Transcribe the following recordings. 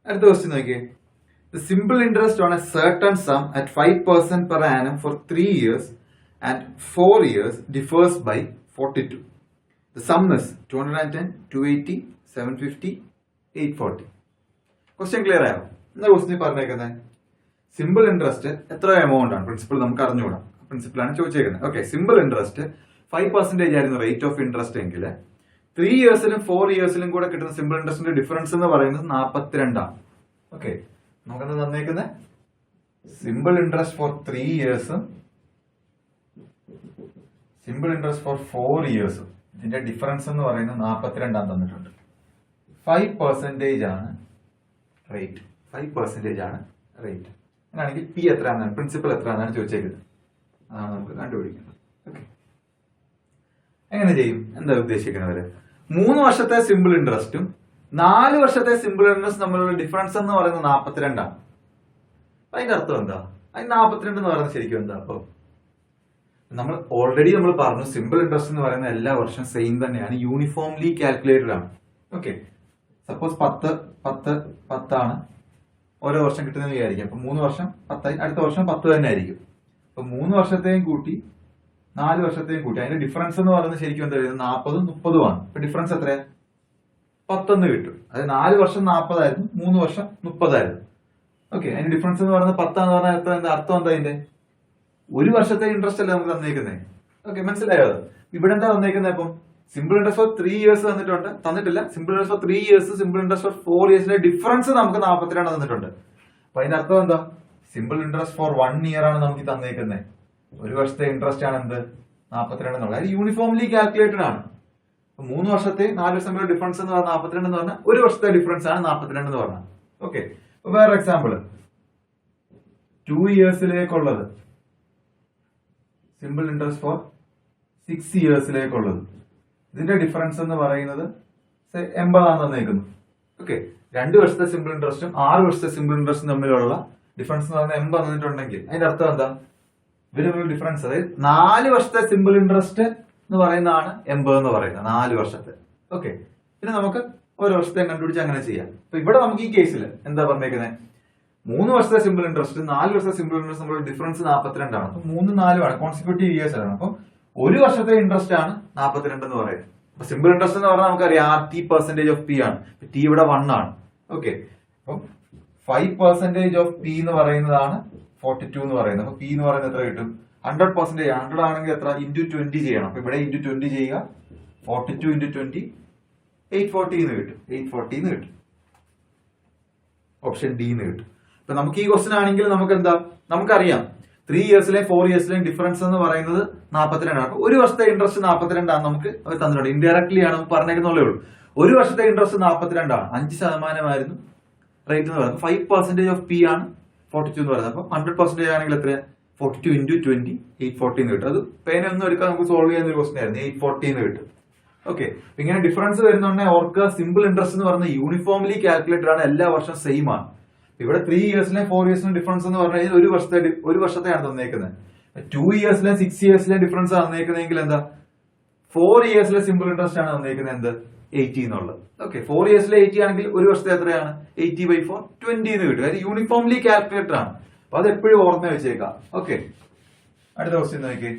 അടുത്ത ക്വസ്റ്റ്യൻ നോക്കിയേ. The simple interest on a certain sum at 5% per annum for 3 years and 4 years differs by 42. The sum is 210, 280, 750, 840. Question clear ആയോ? എന്താ question പറഞ്ഞേക്കുന്നത്? Simple interest എത്ര amount ആണ്? Principal നമുക്ക് അറിഞ്ഞുകൂടാം. പ്രിൻസിപ്പളാണ് ചോദിച്ചേക്കുന്നത്. Okay, simple interest 5% ആയിരുന്നു rate of interest എങ്കിൽ 3 ഇയേഴ്സിലും 4 ഇയേഴ്സിലും കൂടെ കിട്ടുന്ന സിമ്പിൾ ഇൻട്രസ്റ്റിന്റെ ഡിഫറൻസ് എന്ന് പറയുന്നത് 42 ആണ്. ഓക്കെ, നമുക്കെന്താ തന്നേക്കുന്നത്? സിമ്പിൾ ഇൻട്രസ്റ്റ് ഫോർ 3 ഇയേഴ്സും സിമ്പിൾ ഇൻട്രസ്റ്റ് ഫോർ 4 ഇയേഴ്സും ഇതിന്റെ ഡിഫറൻസ് എന്ന് പറയുന്നത് 42 തന്നിട്ടുണ്ട്. 5% ആണ് റേറ്റ്. 5% ആണ് റേറ്റ്. അങ്ങനെയാണെങ്കിൽ പി എത്രയാണ്, പ്രിൻസിപ്പൽ എത്രയാണെന്നാണ് ചോദിച്ചേക്കുന്നത്. അതാണ് നമുക്ക് കണ്ടുപിടിക്കുന്നത്. ഓക്കെ, എങ്ങനെ ചെയ്യും? എന്താ ഉദ്ദേശിക്കുന്നവര്? 3 വർഷത്തെ സിമ്പിൾ ഇൻട്രസ്റ്റും 4 വർഷത്തെ സിമ്പിൾ ഇൻട്രസ്റ്റ് തമ്മിലുള്ള ഡിഫറൻസ് എന്ന് പറയുന്നത് 42 ആണ്. അതിന്റെ അർത്ഥം എന്താ? അതിന് 42 എന്ന് പറയുന്നത് ശരിക്കും എന്താ? അപ്പൊ നമ്മൾ ഓൾറെഡി പറഞ്ഞു സിമ്പിൾ ഇൻട്രസ്റ്റ് എന്ന് പറയുന്നത് എല്ലാ വർഷവും സെയിം തന്നെയാണ്, യൂണിഫോംലി കാൽക്കുലേറ്റഡ് ആണ്. ഓക്കെ, സപ്പോസ് 10 ആണ് ഓരോ വർഷം കിട്ടുന്നത് വിചാരിക്കും. അപ്പൊ 3 വർഷം 10, അടുത്ത വർഷം 10 തന്നെ ആയിരിക്കും. അപ്പൊ 3 വർഷത്തെയും കൂട്ടി 4 വർഷത്തെയും കൂട്ടി അതിന്റെ ഡിഫറൻസ് എന്ന് പറയുന്നത് ശരിക്കും എന്താ? 40ഉം 30ഉം ആണ്. അപ്പൊ ഡിഫറൻസ് എത്രയാ? 10 കിട്ടും. അത് 4 വർഷം 40 ആയിരുന്നു, 3 വർഷം 30 ആയിരുന്നു. ഓക്കെ, അതിന്റെ ഡിഫറൻസ് എന്ന് പറയുന്നത് 10 എന്ന് പറഞ്ഞാൽ എന്താ അർത്ഥം? എന്താ അതിന്റെ? ഒരു വർഷത്തെ ഇൻട്രസ്റ്റ് അല്ലേ നമുക്ക് തന്നേക്കുന്നത്. ഓക്കെ, മനസ്സിലായോ? ഇവിടെ എന്താ തന്നേക്കുന്നത്? അപ്പം സിമ്പിൾ ഇൻട്രസ്റ്റ് ഫോർ 3 ഇയേഴ്സ് തന്നിട്ടില്ല. Simple interest for 3 years, simple interest for 4 ഇയേഴ്സിന്റെ ഡിഫറൻസ് നമുക്ക് 42 തന്നിട്ടുണ്ട്. അപ്പൊ അതിന്റെ അർത്ഥം എന്താ? സിമ്പിൾ ഇൻട്രസ്റ്റ് ഫോർ 1 ഇയർ ആണ് നമുക്ക് തന്നേക്കുന്നത്. ഒരു വർഷത്തെ ഇൻട്രസ്റ്റ് ആണ് എന്ത്? 42 എന്നുള്ളത്. അത് യൂണിഫോംലി കാൽക്കുലേറ്റഡ് ആണ്. 3 വർഷത്തെ 4 വർഷം ഡിഫറൻസ് എന്ന് പറഞ്ഞാൽ 42 എന്ന് പറഞ്ഞാൽ ഒരു വർഷത്തെ ഡിഫറൻസ് ആണ് 42 എന്ന് പറഞ്ഞാൽ. ഓക്കെ, വേറെ എക്സാമ്പിൾ 2 ഇയേഴ്സിലേക്കുള്ളത് സിമ്പിൾ ഇൻട്രസ്റ്റ് ഫോർ 6 ഇയേഴ്സിലേക്കുള്ളത്. ഇതിന്റെ ഡിഫറൻസ് എന്ന് പറയുന്നത് 80 തന്നേക്കുന്നു. ഓക്കെ, 2 വർഷത്തെ സിമ്പിൾ ഇൻട്രസ്റ്റും 6 വർഷത്തെ സിമ്പിൾ ഇൻട്രസ്റ്റും തമ്മിലുള്ള ഡിഫറൻസ് എന്ന് പറയുന്നത് 80 തന്നിട്ടുണ്ടെങ്കിൽ അതിന്റെ അർത്ഥം എന്താ? ഇവര് ഡിഫറൻസ്, അതായത് 4 വർഷത്തെ സിമ്പിൾ ഇൻട്രസ്റ്റ് എന്ന് പറയുന്നതാണ് 80 എന്ന് പറയുന്നത്, 4 വർഷത്തെ. ഓക്കെ, പിന്നെ നമുക്ക് ഓരോ വർഷത്തെ കണ്ടുപിടിച്ച് അങ്ങനെ ചെയ്യാം. അപ്പൊ ഇവിടെ നമുക്ക് ഈ കേസിൽ എന്താ പറഞ്ഞേക്കുന്നത്? 3 വർഷത്തെ സിമ്പിൾ ഇൻട്രസ്റ്റ് 4 വർഷത്തെ സിമ്പിൾ ഇൻട്രസ്റ്റ് നമ്മുടെ ഡിഫറൻസ് 42 ആണ്. അപ്പൊ 3, 4 ആണ് കോൺസിക്യൂട്ടീവ് ഇയേഴ്സ് ആണ്. അപ്പൊ ഒരു വർഷത്തെ ഇൻട്രസ്റ്റ് ആണ് 42 എന്ന് പറയുന്നത്. അപ്പൊ സിമ്പിൾ ഇൻട്രസ്റ്റ് എന്ന് പറഞ്ഞാൽ നമുക്കറിയാം RT% ഓഫ് പി ആണ്. ടി ഇവിടെ 1 ആണ്. ഓക്കെ, അപ്പൊ 5% ഓഫ് പി എന്ന് പറയുന്നതാണ് 42 എന്ന് പറയുന്നത്. അപ്പൊ പി എന്ന് പറയുന്നത് എത്ര കിട്ടും? 100%. 100 ആണെങ്കിൽ എത്ര? ഇൻറ്റു 20 ചെയ്യണം. അപ്പൊ ഇവിടെ ഇൻറ്റു 20 ചെയ്യുക. 42 ഇൻറ്റു 20 840 എന്ന് കിട്ടും. 840 എന്ന് കിട്ടും. ഓപ്ഷൻ ഡി എന്ന് കിട്ടും. അപ്പൊ നമുക്ക് ഈ ക്വസ്റ്റൻ ആണെങ്കിൽ നമുക്ക് എന്താ? നമുക്കറിയാം 3 ഇയേഴ്സിലെയും 4 ഇയേഴ്സിലെയും ഡിഫറൻസ് എന്ന് പറയുന്നത് 42 ആണ്. അപ്പൊ ഒരു വർഷത്തെ ഇൻട്രസ്റ്റ് 42 ആണ് നമുക്ക് അവർ തന്നിട്ടുണ്ട്. ഇൻഡയറക്ട്ലി ആണ് നമുക്ക് പറഞ്ഞേക്കുന്നുള്ളേ ഉള്ളൂ. ഒരു വർഷത്തെ ഇൻട്രസ്റ്റ് 42 ആണ്. 5% ആയിരുന്നു റേറ്റ് എന്ന് പറയുന്നത്. 5% ഓഫ് പി ആണ് 42 എന്ന് പറയുന്നത്. അപ്പൊ 100% ആണെങ്കിൽ എത്ര? 42 ഇൻറ്റു 20 840 എന്ന് കിട്ടും. അത് പേനൊന്നും എടുക്കാൻ നമുക്ക് സോൾവ് ചെയ്യുന്ന ഒരു ക്വസ്റ്റൻ ആയിരുന്നു. 840 എന്ന് കിട്ടും. ഓക്കെ, ഇങ്ങനെ ഡിഫറൻസ് വരുന്നുണ്ടെങ്കിൽ ഓർക്കുക സിമ്പിൾ ഇൻട്രസ്റ്റ് എന്ന് പറയുന്നത് യൂണിഫോംലി കാൽക്കുലേറ്റഡ് ആണ്, എല്ലാ വർഷം സെയിം ആണ്. ഇവിടെ 3 ഇയേഴ്സിലെയും 4 ഇയേഴ്സിലെയും ഡിഫറൻസ് എന്ന് പറഞ്ഞു കഴിഞ്ഞാൽ ഒരു വർഷത്തെയാണ് തന്നേക്കുന്നത്. 2 ഇയേഴ്സിലെയും 6 ഇയേഴ്സിലെയും ഡിഫറൻസ് തന്നേക്കുന്നതെങ്കിൽ എന്താ? 4 ഇയേഴ്സിലെ സിമ്പിൾ ഇൻട്രസ്റ്റ് ആണ് തന്നേക്കുന്നത് എന്ത്? 80 എന്നുള്ളത്. ഓക്കെ, 4 ഇയേഴ്സിലെ 80 ആണെങ്കിൽ ഒരു വർഷത്തെ എത്രയാണ്? 80/4 20 എന്ന് കിട്ടും. അതായത് യൂണിഫോംലി കാൽക്കുലേറ്റഡ് ആണ്. അപ്പൊ അത് എപ്പോഴും ഓർമ്മ വെച്ചേക്കാം. ഓക്കെ, അടുത്ത ക്വസ്റ്റ്യൻ നോക്കി.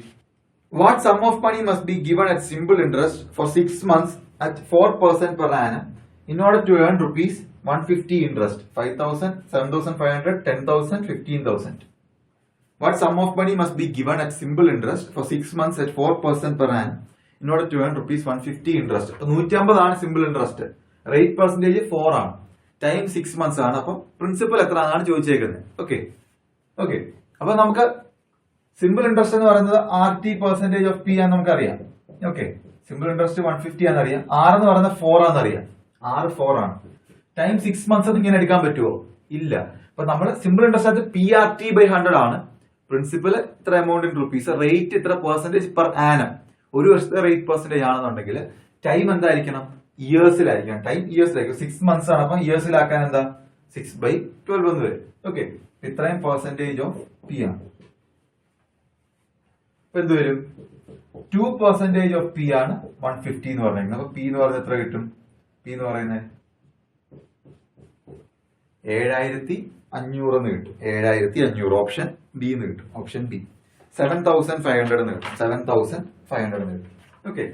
What sum of money must be given at simple interest for 6 months at 4% per annum in order to earn rupees 150 interest? 5,000, 7,500, 10,000, 15,000. What sum of money must be given at simple interest for 6 months at 4% per annum in order to earn rupees 150 interest? 150 ആണ് simple interest. Rate percentage 4 ആണ്. Time 6 months ആണ്. അപ്പൊ principal എത്ര ആണ് ചോദിച്ചേക്കുന്നത്. Okay, അപ്പൊ നമുക്ക് simple interest എന്ന് പറയുന്നത് RT% ഓഫ് പി ആണെന്ന് നമുക്കറിയാം. Okay, simple interest 150 ആണെന്നറിയാം. R എന്ന് പറയുന്നത് 4 ആണെന്നറിയാം. R 4 ആണ്. ടൈം 6 months അത് ഇങ്ങനെ എടുക്കാൻ പറ്റുമോ? ഇല്ല. അപ്പൊ നമ്മൾ സിമ്പിൾ ഇൻട്രസ്റ്റ് അത് PRT/100 ആണ്. പ്രിൻസിപ്പൽ ഇത്ര എമൗണ്ട് ഇൻ റുപ്പീസ്, റേറ്റ് ഇത്ര പെർസെന്റേജ് പെർ ആനം. ഒരു വർഷത്തെ റേറ്റ് പെർസെന്റേജ് ആണെന്നുണ്ടെങ്കിൽ ടൈം എന്തായിരിക്കണം? ഇയേഴ്സിലായിരിക്കണം. ടൈം ഇയേഴ്സിലായിരിക്കും. 6 months ആണ്. അപ്പൊ ഇയേഴ്സിലാക്കാൻ എന്താ? 6/12 എന്ന് വരും. ഓക്കെ, ഇത്രയും പെർസെന്റേജ് ഓഫ് പി ആണ്. അപ്പൊ എന്ത് വരും? 2% ഓഫ് പി ആണ് 150 എന്ന് പറഞ്ഞിരിക്കുന്നത്. അപ്പൊ പി എന്ന് പറയുന്നത് എത്ര കിട്ടും? പി എന്ന് പറയുന്നത് 7,500 എന്ന് കിട്ടും. 7,500 ഓപ്ഷൻ ബി എന്ന് കിട്ടും. ഓപ്ഷൻ ബി 7,500 എന്ന് കിട്ടും. 7,500 എന്ന് കിട്ടും. ഓക്കെ,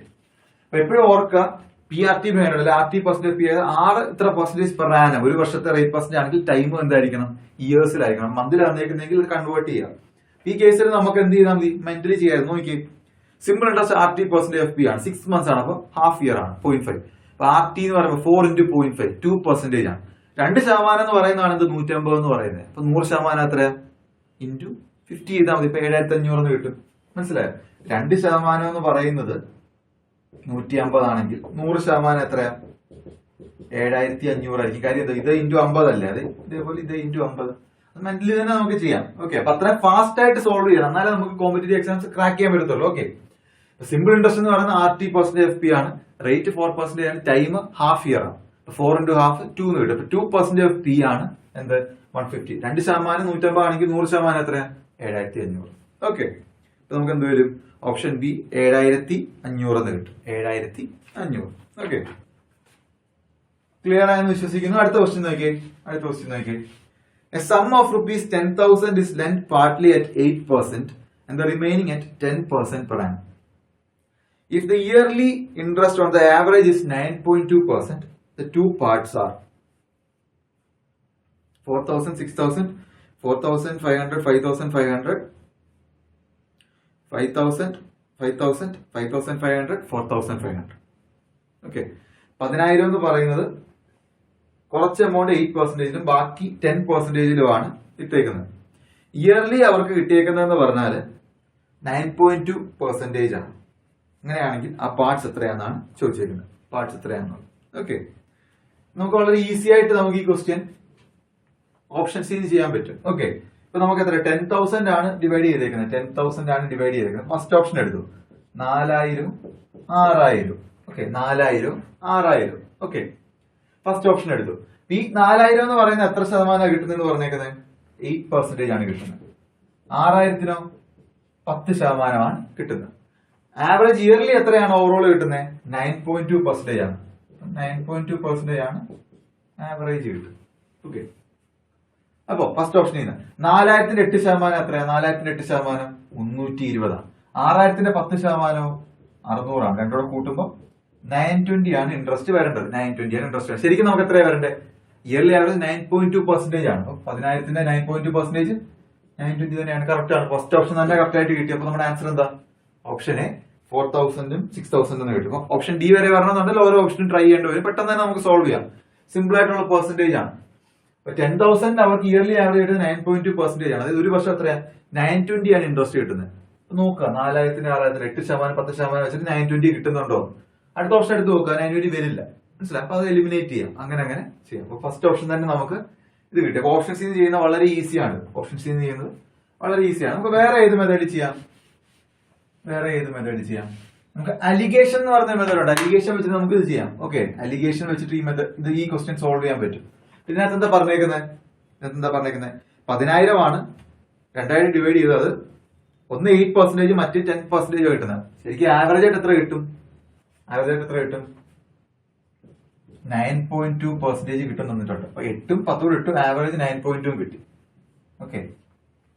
അപ്പൊ എപ്പോഴും ഓർക്കുക PRT വേണം, RT പെർസെന്റേജ് പി ആറ് ഇത്ര പെർസെന്റേജ് പെർ ആനം. ഒരു വർഷത്തെ റേറ്റ് പെർസെന്റേജ് ആണെങ്കിൽ ടൈം എന്തായിരിക്കണം? ഇയേഴ്സിലായിരിക്കണം. മന്തിൽ വന്നേക്കുന്നെങ്കിൽ കൺവേർട്ട് ചെയ്യാം. ഈ കേസിൽ നമുക്ക് എന്ത് ചെയ്താൽ മതി? മെന്റലി ചെയ്യായിരുന്നു. നോക്കി, simple interest RT percentage FP ആണ്. 6 months ആണ്, അപ്പൊ ഹാഫ് ഇയർ ആണ് 0.5. അപ്പൊ RT എന്ന് പറയുമ്പോൾ 4 into 0.5 2% ആണ്. 2% എന്ന് പറയുന്നതാണ് എന്ത്? 150 എന്ന് പറയുന്നത്. അപ്പൊ 100% എത്രയാ? ഇൻറ്റു 50 ചെയ്താൽ മതി. ഇപ്പൊ 7,500 എന്ന് കിട്ടും. മനസ്സിലായോ? 2% എന്ന് പറയുന്നത് 150 ആണെങ്കിൽ 100% എത്രയാ? 7,500 ആയിരിക്കും. കാര്യം ഇത് ഇൻറ്റു 50 അല്ലേ? അതെ, ഇതേപോലെ ഇത് ഇൻറ്റു 50. മെന്റലി തന്നെ നമുക്ക് ചെയ്യാം. ഓക്കെ, അപ്പൊ അത്ര ഫാസ്റ്റ് ആയിട്ട് സോൾവ് ചെയ്യണം, എന്നാലേ നമുക്ക് കോമ്പറ്റേറ്റീവ് എക്സാംസ് ക്രാക്ക് ചെയ്യാൻ പറ്റത്തുള്ളൂ. ഓക്കെ, സിമ്പിൾ ഇൻട്രസ്റ്റ് എന്ന് പറയുന്നത് RT പെർസെന്റേജ് FP ആണ്. റേറ്റ് 4% ആണ്. ടൈം ഹാഫ് ഇയർ ആണ്. 4 into half 2 എന്ന് കിട്ടും. അപ്പൊ 2% FP ആണ് എന്ത്? 150. 2% 150 ആണെങ്കിൽ 100% എത്രയാ? 7,500. ഓക്കെ, അപ്പൊ നമുക്ക് എന്ത് വരും? ഓപ്ഷൻ ബി 7,500 എന്ന് കിട്ടും. 7,500. ഓക്കെ, ക്ലിയർ ആയെന്ന് വിശ്വസിക്കുന്നു. അടുത്ത ക്വസ്റ്റ്യൻ നോക്കിയേ. A sum of rupees 10,000 is lent partly at 8% and the remaining at 10% per annum. If the yearly interest on the average is 9.2%, the two parts are 4,000, 6,000, 4,500, 5,500, 5,000, 5,000, 5,500, 4,500. Okay, 10,000 എന്ന് പറയുന്നത് കുറച്ച് amount 8%ലും ബാക്കി 10%ലുമാണ് ഇട്ടേക്കുന്നത്. Yearly അവർക്ക് കിട്ടിയേക്കുന്നതെന്ന് പറഞ്ഞാല് 9.2% ആണ്. അങ്ങനെയാണെങ്കിൽ ആ പാർട്സ് എത്രയാണെന്നാണ് ചോദിച്ചേക്കുന്നത്. പാർട്സ് എത്രയാണെന്നുള്ളത്. ഓക്കെ, നമുക്ക് വളരെ ഈസി ആയിട്ട് നമുക്ക് ഈ ക്വസ്റ്റ്യൻ ഓപ്ഷൻ സി ചെയ്യാൻ പറ്റും. ഓക്കെ, ഇപ്പൊ നമുക്ക് എത്ര? 10,000 ആണ് ഡിവൈഡ് ചെയ്തേക്കുന്നത്. 10,000 ആണ് ഡിവൈഡ് ചെയ്തേക്കുന്നത്. ഫസ്റ്റ് ഓപ്ഷൻ എടുത്തു. 4,000, 6,000. ഓക്കെ, 4,000, 6,000. ഓക്കെ, ഫസ്റ്റ് ഓപ്ഷൻ എടുത്തു. ഈ 4,000 എന്ന് പറയുന്നത് എത്ര ശതമാനമാണ് കിട്ടുന്നത് പറഞ്ഞേക്കുന്നത്? 8% ആണ് കിട്ടുന്നത്. 6,000-നോ 10% കിട്ടുന്നത്. ആവറേജ് ഇയർലി എത്രയാണ് ഓവറോൾ കിട്ടുന്നത്? 9.2% ആണ്. 9.2% ആണ് ആവറേജ് കിട്ടുന്നത്. ഓക്കെ, അപ്പൊ ഫസ്റ്റ് ഓപ്ഷൻ ചെയ്യുന്നത് 4,000-ന്റെ 8% എത്രയാണ്? 4,000-ന്റെ 8% 320 ആണ്. 6,000-ന്റെ 10% 600 ആണ്. രണ്ടോടെ കൂട്ടുമ്പോൾ 920 ആണ് ഇൻട്രസ്റ്റ് വരേണ്ടത്. 920 ആണ് ഇൻട്രസ്റ്റ്. ശരിക്കും നമുക്ക് എത്രയാണ് വരേണ്ടത്? ഇയർലി ആവറേജ് 9.2% ആണ്. 10,000-ന്റെ 9.2% 920 തന്നെയാണ്. കറക്റ്റ് ആണ്. ഫസ്റ്റ് ഓപ്ഷൻ തന്നെ കറക്റ്റ് ആയിട്ട് കിട്ടി. അപ്പൊ നമ്മുടെ ആൻസർ എന്താ? ഓപ്ഷൻ എ 4,000-ഉം 6,000 എന്ന് കിട്ടും. ഓപ്ഷൻ ഡി വരെ വരണമെന്നുണ്ടെങ്കിൽ ഓരോ ഓപ്ഷനും ട്രൈ ചെയ്യേണ്ടി വരും. പെട്ടെന്ന് തന്നെ നമുക്ക് സോൾവ് ചെയ്യാം. സിമ്പിൾ ആയിട്ടുള്ള പെർസെന്റേജ് ആണ്. 10,000 അവർക്ക് ഇയർലി ആവറേജ് 9.2% ആണ്. അതായത് ഒരു വർഷം എത്രയാണ്? 920 ആണ് ഇൻട്രസ്റ്റ് കിട്ടുന്നത്. നോക്കുക, 4,000-ന് 6,000 8%, 10% വെച്ചിട്ട് 920 കിട്ടുന്നുണ്ടോ? അടുത്ത ഓപ്ഷൻ എടുത്ത് നോക്കുക, 920 വരില്ല. മനസ്സിലായി? അപ്പൊ അത് എലിമിനേറ്റ് ചെയ്യാം. അങ്ങനെ ചെയ്യാം. അപ്പൊ ഫസ്റ്റ് ഓപ്ഷൻ തന്നെ നമുക്ക് ഇത് കിട്ടി. അപ്പൊ ഓപ്ഷൻ സി ചെയ്യുന്നത് വളരെ ഈസിയാണ്. ഓപ്ഷൻ സി ചെയ്യുന്നത് വളരെ ഈസിയാണ്. നമുക്ക് വേറെ ഏത് മെത്തേഡ് ചെയ്യാം? നമുക്ക് അലിഗേഷൻ എന്ന് പറഞ്ഞ മെത്തേഡ് ഉണ്ട്. അലിഗേഷൻ വെച്ചിട്ട് നമുക്ക് ഇത് ചെയ്യാം. ഓക്കെ, അലിഗേഷൻ വെച്ചിട്ട് ഈ ക്വസ്റ്റ്യൻ സോൾവ് ചെയ്യാൻ പറ്റും. ഇതിനകത്ത് എന്താ പറഞ്ഞേക്കുന്നത്? 10,000 ആണ് 2,000 ഡിവൈഡ് ചെയ്തത്. ഒന്ന് 8%, മറ്റ് 10% കിട്ടുന്നത്. ശരിക്കും ആവറേജ് ആയിട്ട് എത്ര കിട്ടും? 9.2% കിട്ടും തന്നിട്ടുണ്ട്. അപ്പൊ 8ഉം 10ഉം ഇട്ടു, ആവറേജ് 9.2 കിട്ടി. ഓക്കെ,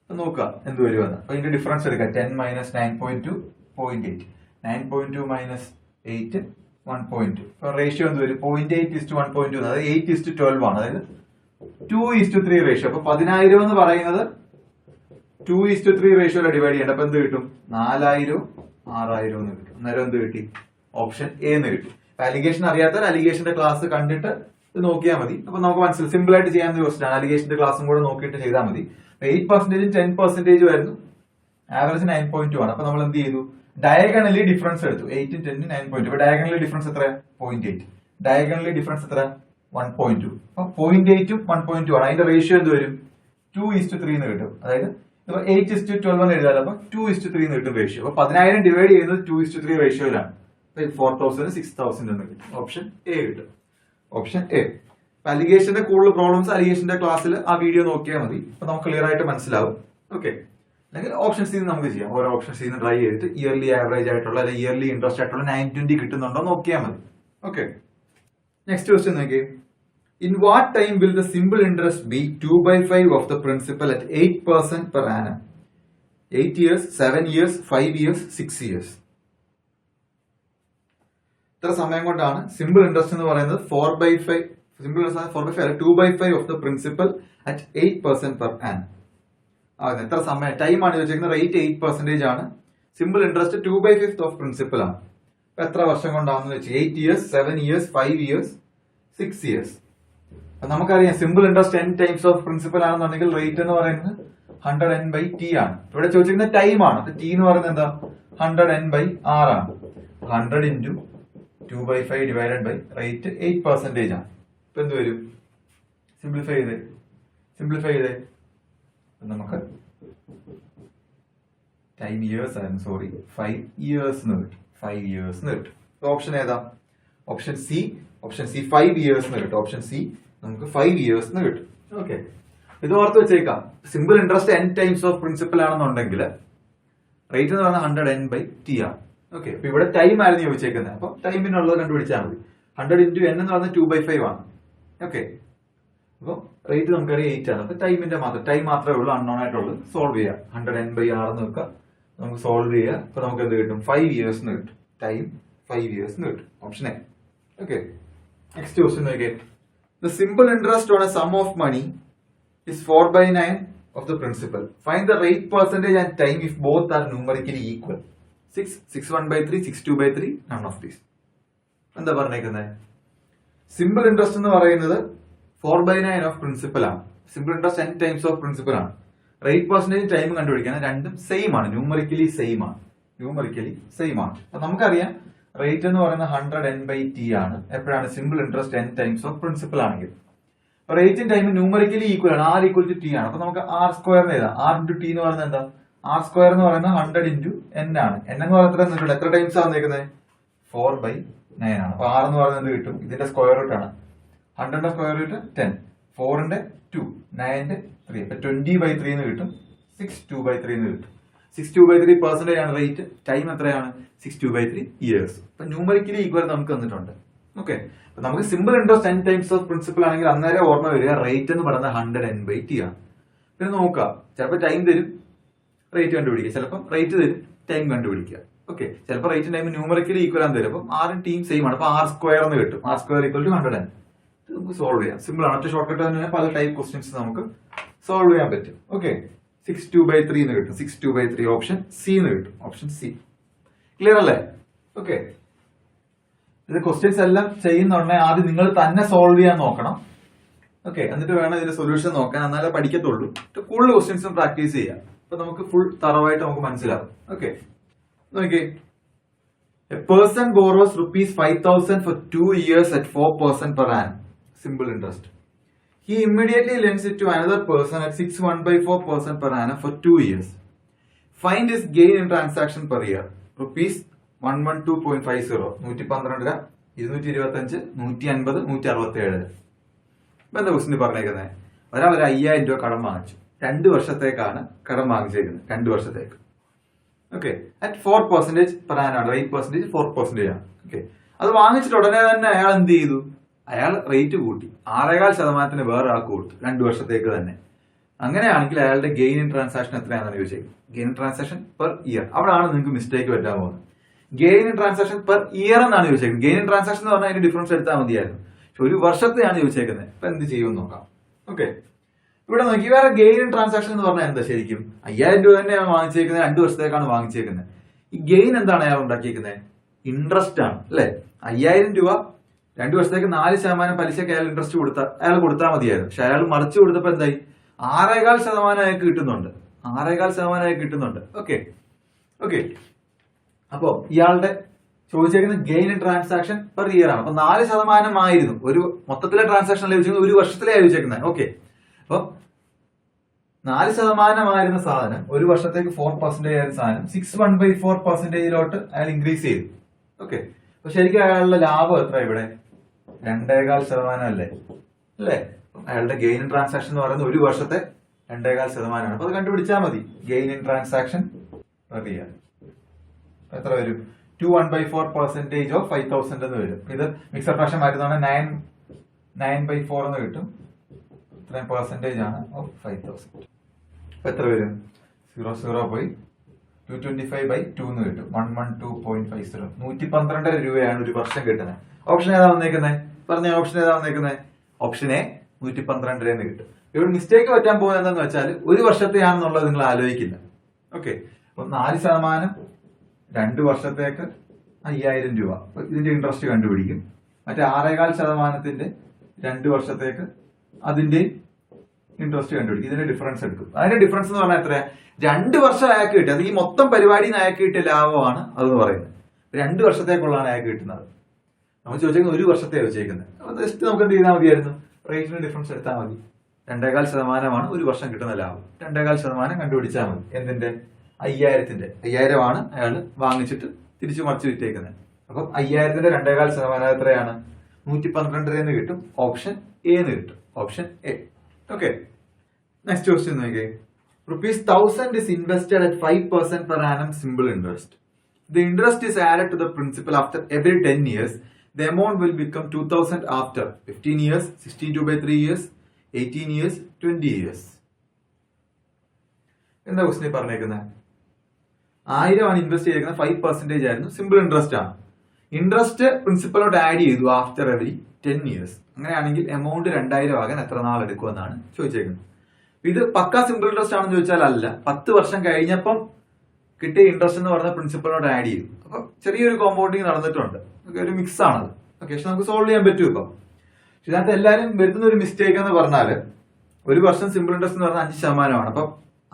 നോക്കുക എന്ത് വരുമെന്ന്. അപ്പൊ ഇതിന്റെ ഡിഫറൻസ് എടുക്കാം. 10 - 9.2 0.8. 9.2 - 8 1.2. അപ്പൊ റേഷ്യോ എന്ത് വരും? 0.8:1.2. അതായത് 8:12 ആണ്. അതായത് 2:3 റേഷ്യോ. അപ്പൊ 10,000 എന്ന് പറയുന്നത് 2:3 റേഷ്യോയിലാണ് ഡിവൈഡ് ചെയ്യേണ്ടത്. അപ്പൊ എന്ത് കിട്ടും? 4,000, 6,000 എന്ന് കിട്ടും. അന്നേരം എന്ത് കിട്ടി? ഓപ്ഷൻ എ എന്ന് കിട്ടി. അലിഗേഷൻ അറിയാത്തവർ അലിഗേഷന്റെ ക്ലാസ് കണ്ടിട്ട് ഇത് നോക്കിയാൽ മതി. അപ്പൊ നമുക്ക് മനസ്സിലായി സിമ്പിൾ ആയിട്ട് ചെയ്യാവുന്ന ക്വസ്റ്റ്യൻ ആണ്. അലിഗേഷന്റെ ക്ലാസ്സും കൂടെ നോക്കിയിട്ട് ചെയ്താൽ മതി. 8%, 10% വരുന്നു. ആവറേജ് 9.2 ആണ്. അപ്പൊ നമ്മൾ എന്ത് ചെയ്തു? ഡയഗണലി ഡിഫറൻസ് എടുത്തു. 8ഉം 10ഉം 9.2. അപ്പൊ ഡയഗണലി ഡിഫറൻസ് എത്ര? 0.8. ഡയഗണലി ഡിഫറൻസ് എത്ര? 1.2. അപ്പൊ 0.8ഉം 1.2 ആണ്. അതിന്റെ റേഷ്യോ എന്ത് വരും? 2:3 എന്ന് കിട്ടും. അതായത് ഇപ്പൊ 8:12 എന്ന് എഴുതാലോ. അപ്പൊ 2:3 എന്ന് കിട്ടും റേഷ്യോ. അപ്പൊ 10,000 ഡിവൈഡ് ചെയ്യുന്നത് 2:3 റേഷ്യോയിലാണ്. 4,000, 6,000 എന്ന് കിട്ടും. ഓപ്ഷൻ എ കിട്ടും. Option A. അലിഗേഷന്റെ കൂടുതൽ പ്രോബ്ലംസ് അലിഗേഷന്റെ ക്ലാസ്സിൽ ആ വീഡിയോ നോക്കിയാൽ മതി. അപ്പൊ നമുക്ക് ക്ലിയർ ആയിട്ട് മനസ്സിലാവും. ഓക്കെ, അല്ലെങ്കിൽ ഓപ്ഷൻ സി നമുക്ക് ചെയ്യാം. ഓരോ ഓപ്ഷൻ സി ട്രൈ ചെയ്തിട്ട് ഇയർലി ആവറേജ് ആയിട്ടുള്ള അല്ലെങ്കിൽ ഇയർലി ഇൻട്രസ്റ്റ് ആയിട്ടുള്ള 920 കിട്ടുന്നുണ്ടോ നോക്കിയാൽ മതി. ഓക്കെ, നെക്സ്റ്റ് ക്വസ്റ്റ്യൻ നോക്കിയേ. In what time will the simple interest be 2/5 of the principal at 8% per annum? 8 years, 7 years, 5 years, 6 years. ഇത്ര സമയം കൊണ്ടാണ് സിമ്പിൾ ഇൻട്രസ്റ്റ് എന്ന് പറയുന്നത് 4/5 simple interest 4/5 2/5 of the principal at 8% per annum. എത്ര സമയം time ആണ് ചോദിച്ചിരിക്കുന്നത്? റേറ്റ് 8% ആണ്. സിമ്പിൾ ഇൻട്രസ്റ്റ് 2/5 ഓഫ് പ്രിൻസിപ്പൽ ആണ്. എത്ര വർഷം കൊണ്ടാണെന്ന് വെച്ചാൽ 8 years, 7 years, 5 years, 6 years. നമുക്കറിയാം simple interest 10 times of principal ആണെന്നുണ്ടെങ്കിൽ റേറ്റ് എന്ന് പറയുന്നത് 100n/t ആണ്. ഇവിടെ ചോദിച്ചിരിക്കുന്ന ടൈം ആണ്. ടി എന്ന് പറയുന്നത് എന്താ? 100n/r ആണ്. 100 into 2/5 ഡിവൈഡഡ് ബൈ റേറ്റ് 8% ആണ്. ഇപ്പൊ എന്ത് വരും? സിംപ്ലിഫൈ ചെയ്തേ നമുക്ക് ടൈം ഇയേഴ്സ് ആയിരുന്നു, സോറി 5 years എന്ന് കിട്ടും. 5 years എന്ന് കിട്ടും. ഓപ്ഷൻ ഏതാ? ഓപ്ഷൻ സി 5 years എന്ന് കിട്ടും. ഓപ്ഷൻ സി നമുക്ക് 5 years എന്ന് കിട്ടും. ഓക്കെ, ഇത് ഓർത്ത് വെച്ചേക്കാം. Simple interest n times of principal ആണെന്നുണ്ടെങ്കിൽ റേറ്റ് എന്ന് പറഞ്ഞാൽ 100n/t ആണ്. ഓക്കെ, അപ്പൊ ഇവിടെ ടൈം ആയിരുന്നു ചോദിച്ചേക്കുന്നത്. അപ്പൊ ടൈമിനുള്ളത് കണ്ടുപിടിച്ചാൽ മതി. 100 into n എന്ന് പറഞ്ഞാൽ 2/5 ആണ്. ഓക്കെ, അപ്പൊ റേറ്റ് നമുക്കറിയാം 8 ആണ്. അപ്പൊ ടൈമിന്റെ മാത്രം ടൈം മാത്രമേ ഉള്ളൂ അൺനോൺ ആയിട്ടുള്ളത്. സോൾവ് ചെയ്യാം. 100n/r എന്ന് വെക്കാം, നമുക്ക് സോൾവ് ചെയ്യാം. അപ്പൊ നമുക്ക് എന്ത് കിട്ടും? 5 years എന്ന് കിട്ടും. ടൈം 5 years എന്ന് കിട്ടും. Option A. Okay, next question നോക്കിയേ. The simple interest on a sum of money is 4/9 of the principal. Find the rate percentage and time if both are numerically equal. 6, 6/1/3, 6/2/3, none of these. എന്താ പറഞ്ഞേക്കുന്നത്? Simple interest എന്ന് പറയുന്നത് 4/9 of principal ആണ്. Simple interest n times of principal ആണ്. Rate percentage time കണ്ടുപിടിക്കാൻ രണ്ടും same ആണ്. Numerically same ആണ്. അപ്പൊ നമുക്കറിയാം റേറ്റ് എന്ന് പറയുന്നത് 100n/t ആണ്. എപ്പോഴാണ്? Simple interest n times of principal ആണെങ്കിൽ. റേറ്റും ടൈമും ന്യൂമറിക്കലി ഈക്വൽ ആണ്. r = t ആണ്. അപ്പൊ നമുക്ക് r² എഴുതാം. r into t എന്ന് പറയുന്നത് എന്താ? r² എന്ന് പറയുന്നത് 100 into n ആണ്. n എന്ന് പറയുന്നത് എത്ര ടൈംസ് ആണ് വന്നിരിക്കുന്നത്? 4/9 ആണ്. അപ്പൊ r എന്ന് പറയുന്നത് എന്ത് കിട്ടും? ഇതിന്റെ സ്ക്വയർ റൂട്ട് ആണ്. 100ന്റെ സ്ക്വയർ റൂട്ട് 10, 4ന്റെ 2, 9ന്റെ 3. അപ്പൊ 20/3 എന്ന് കിട്ടും. 6/2/3 എന്ന് കിട്ടും. 6/2/3% ആണ് റേറ്റ്. ടൈം എത്രയാണ്? 6/2/3 years. അപ്പൊ ന്യൂമറിക്കലി ഈക്വൽ നമുക്ക് വന്നിട്ടുണ്ട്. ഓക്കെ, അപ്പൊ നമുക്ക് simple interest n times of principal ആണെങ്കിൽ അന്നേരം ഓർമ്മ വരിക റേറ്റ് എന്ന് പറയുന്നത് 100n/t ആണ്. പിന്നെ നോക്കാം, ചിലപ്പോൾ ടൈം തരും, റേറ്റ് കണ്ടുപിടിക്കുക. ചിലപ്പോൾ റേറ്റ് തരും, ടൈം കണ്ടുപിടിക്കുക. ഓക്കെ, ചിലപ്പോൾ റേറ്റും ടൈം ന്യൂമറിക്കലി ഈക്വൽ ആണ് തരും. അപ്പം r ടീം സെയിം ആണ്. അപ്പൊ r² എന്ന് കിട്ടും. r² = 100n. നമുക്ക് സോൾവ് ചെയ്യാം. സിമ്പിൾ ആണ്. ഒറ്റ ഷോർട്ട് കട്ട് തന്നെ പല ടൈപ്പ് ക്വസ്റ്റ്യൻസ് നമുക്ക് സോൾവ് ചെയ്യാൻ പറ്റും. ഓക്കെ, 6/2/3 എന്ന് കിട്ടും. 6/2/3 ഓപ്ഷൻ സി എന്ന് കിട്ടും. Option C. ക്ലിയർ അല്ലേ? ഓക്കെ, ഇത് ക്വസ്റ്റ്യൻസ് എല്ലാം ചെയ്യുന്നുണ്ടെങ്കിൽ ആദ്യം നിങ്ങൾ തന്നെ സോൾവ് ചെയ്യാൻ നോക്കണം. ഓക്കെ, എന്നിട്ട് വേണം ഇതിന്റെ സൊല്യൂഷൻ നോക്കാൻ. എന്നാലേ പഠിക്കത്തുള്ളൂ. കൂടുതൽ ക്വസ്റ്റ്യൻസും പ്രാക്ടീസ് ചെയ്യാം. അപ്പൊ നമുക്ക് ഫുൾ തറവായിട്ട് നമുക്ക് മനസ്സിലാവും. ഓക്കെ, നോക്കിയേ. A person borrows ₹5,000 for 2 years at 4% per annum. Simple interest. He immediately lends it to another person at 6.1/4% per annum for 2 years. Find his gain in transaction per year. ₹112.50. 112, 225, 150, 167. എന്താ question പറഞ്ഞേക്കുന്നത്? ഒരാൾ ഒരു 5,000 രൂപ കടം വാങ്ങിച്ചു. 2 വർഷത്തേക്കാണ് കടം വാങ്ങിച്ചേക്കുന്നത്. 2 വർഷത്തേക്ക്. Okay, at 4% per annum. Rate percentage 4% ആണ്. ഓക്കെ, അത് വാങ്ങിച്ചിട്ട് ഉടനെ തന്നെ അയാൾ എന്ത് ചെയ്തു? അയാൾ റേറ്റ് കൂട്ടി 6.5% വേറെ ആൾക്ക് കൊടുത്തു 2 വർഷത്തേക്ക് തന്നെ. അങ്ങനെയാണെങ്കിൽ അയാളുടെ ഗെയിൻ ഇൻ ട്രാൻസാക്ഷൻ എത്രയാണെന്ന് ചോദിച്ചേക്കും. Gain in transaction per year. അവിടെയാണ് നിങ്ങൾക്ക് മിസ്റ്റേക്ക് പറ്റാൻ പോകുന്നത്. Gain in transaction per year എന്നാണ് ചോദിച്ചേക്കുന്നത്. ഗെയിൻ ഇൻ ട്രാൻസാക്ഷൻ എന്ന് പറഞ്ഞാൽ അതിന്റെ ഡിഫറൻസ് എടുത്താൽ മതിയായിരുന്നു. പക്ഷെ 1 വർഷത്തെയാണ് ചോദിച്ചേക്കുന്നത്. അപ്പൊ എന്ത് ചെയ്യുമെന്ന് നോക്കാം. ഓക്കെ, ഇവിടെ നോക്കി. വേറെ ഗെയിൻ ഇൻ ട്രാൻസാക്ഷൻ എന്ന് പറഞ്ഞാൽ എന്താ? ശരിക്കും 5,000 രൂപ തന്നെയാണ് വാങ്ങിച്ചേക്കുന്നത്. 2 വർഷത്തേക്കാണ് വാങ്ങിച്ചേക്കുന്നത്. ഈ ഗെയിൻ എന്താണ് അയാൾ ഉണ്ടാക്കിയേക്കുന്നത്? ഇൻട്രസ്റ്റ് ആണ് അല്ലെ? 5,000 രൂപ 2 വർഷത്തേക്ക് 4% പലിശക്ക് അയാൾ ഇൻട്രസ്റ്റ് അയാൾ കൊടുത്താൽ മതിയായിരുന്നു. പക്ഷെ അയാൾ മറിച്ച് കൊടുത്തപ്പോ എന്തായി? 6.5% അയാൾക്ക് കിട്ടുന്നുണ്ട്. 6.5% അയാൾക്ക് കിട്ടുന്നുണ്ട്. ഓക്കെ, അപ്പൊ ഇയാളുടെ ചോദിച്ചേക്കുന്ന gain in transaction per year ആണ്. അപ്പൊ 4% ആയിരുന്നു ഒരു മൊത്തത്തിലെ ട്രാൻസാക്ഷൻ ചോദിച്ചേക്കുന്നത്. 1 വർഷത്തിലെ ചോദിച്ചേക്കുന്നത്. ഓക്കെ, അപ്പൊ 4% ആയിരുന്ന സാധനം 1 വർഷത്തേക്ക് 4% ആയിരുന്ന സാധനം 6.1/4% അയാൾ ഇൻക്രീസ് ചെയ്തു. ഓക്കെ, അപ്പൊ ശരിക്കും അയാളുടെ ലാഭം എത്ര? ഇവിടെ 2.5% അല്ലേ? അയാളുടെ ഗെയിൻ ഇൻ ട്രാൻസാക്ഷൻ എന്ന് പറയുന്നത് 1 വർഷത്തെ 2.5%. അപ്പൊ അത് കണ്ടുപിടിച്ചാൽ മതി. Gain in transaction per year എത്ര വരും? 2.1/4% ഓഫ് 5,000 എന്ന് വരും. ഇത് മിക്സഡ് ഫ്രാക്ഷൻ മാറ്റുന്നതാണ്. 9/4 എന്ന് കിട്ടും. ഇത്രയും പെർസെന്റേജ് ആണ് ഓഫ് 5,000. അപ്പൊ എത്ര വരും? 0 പോയി 225/2 എന്ന് കിട്ടും. 112.50. 112 രൂപയാണ് ഒരു വർഷം കിട്ടുന്നത്. ഓപ്ഷൻ ഏതാ വന്നേക്കുന്നത്? പറഞ്ഞ ഓപ്ഷൻ ഏതാ വന്നേക്കുന്നത്? ഓപ്ഷൻ എ 112 എന്ന് കിട്ടും. ഇവിടെ മിസ്റ്റേക്ക് പറ്റാൻ പോകുന്നത് എന്താണെന്ന് വെച്ചാൽ ഒരു വർഷത്തെയാണെന്നുള്ളത് നിങ്ങൾ ആലോചിക്കില്ല. ഓക്കെ, അപ്പൊ 4% 2 വർഷത്തേക്ക് 5,000 രൂപ. അപ്പൊ ഇതിന്റെ ഇൻട്രസ്റ്റ് കണ്ടുപിടിക്കും. മറ്റേ 6.25% 2 വർഷത്തേക്ക് അതിന്റെ ഇൻട്രസ്റ്റ് കണ്ടുപിടിക്കും. ഇതിന്റെ ഡിഫറൻസ് എടുക്കും. അതിന്റെ ഡിഫറൻസ് എന്ന് പറഞ്ഞാൽ എത്രയാ? 2 വർഷം അയാൾക്ക് കിട്ടുക. അത് ഈ മൊത്തം പരിപാടിയിൽ നിന്ന് അയാൾക്ക് കിട്ടിയ ലാഭമാണ് അതെന്ന് പറയുന്നത്. 2 വർഷത്തേക്കുള്ളതാണ് അയാൾക്ക് കിട്ടുന്നത്. നമ്മൾ ചോദിച്ചേക്കുന്നത് 1 വർഷത്തെ ചോദിച്ചേക്കുന്നത്. അപ്പൊ ജസ്റ്റ് നമുക്ക് എന്ത് ചെയ്താൽ മതിയായിരുന്നു? റേറ്റിന്റെ ഡിഫറൻസ് എടുത്താൽ മതി. 2.25% 1 വർഷം കിട്ടുന്ന ലാഭം. 2.25% കണ്ടുപിടിച്ചാൽ മതി. എന്തിന്റെ? 5,000ന്റെ. 5,000 ആണ് അയാൾ വാങ്ങിച്ചിട്ട് തിരിച്ചു മറിച്ച് വിറ്റേക്കുന്നത്. അപ്പം 5,000ന്റെ 2.25% എത്രയാണ്? 112 എന്ന് കിട്ടും. ഓപ്ഷൻ എ എന്ന് കിട്ടും. Option A. Okay, next question നോക്കിയേ. ₹1,000 is invested at 5% per annum simple interest. The interest is added to the principal after every 10 years. The amount will become 2,000 after 15 years, 62/3 years, 18 years, 20 years. എന്താ question പറഞ്ഞേക്കുന്നത്? 1,000 ആണ് invest ചെയ്തേക്കുന്നത്. 5% ആയിരുന്നു. Simple interest ആണ്. Interest പ്രിൻസിപ്പലോട്ട് add ചെയ്തു after every 10 years. അങ്ങനെയാണെങ്കിൽ amount 2,000 ആകാൻ എത്ര നാൾ എടുക്കുമെന്നാണ് ചോദിച്ചേക്കുന്നത്. ഇത് പക്കാ സിമ്പിൾ ഇൻട്രസ്റ്റ് ആണെന്ന് ചോദിച്ചാൽ അല്ല. 10 വർഷം കഴിഞ്ഞപ്പം കിട്ടിയ ഇൻട്രസ്റ്റ് എന്ന് പറഞ്ഞ പ്രിൻസിപ്പലോട്ട് ആഡ് ചെയ്തു. അപ്പൊ ചെറിയൊരു കോമ്പൗണ്ടിങ് നടന്നിട്ടുണ്ട്. ഒരു മിക്സ് ആണത്. ഓക്കെ, പക്ഷെ നമുക്ക് സോൾവ് ചെയ്യാൻ പറ്റും. ഇപ്പം ഇതിനകത്ത് എല്ലാവരും വരുത്തുന്ന ഒരു മിസ്റ്റേക്ക് എന്ന് പറഞ്ഞാല് 1 വർഷം സിമ്പിൾ ഇൻട്രസ്റ്റ് എന്ന് പറഞ്ഞാൽ 5%. അപ്പം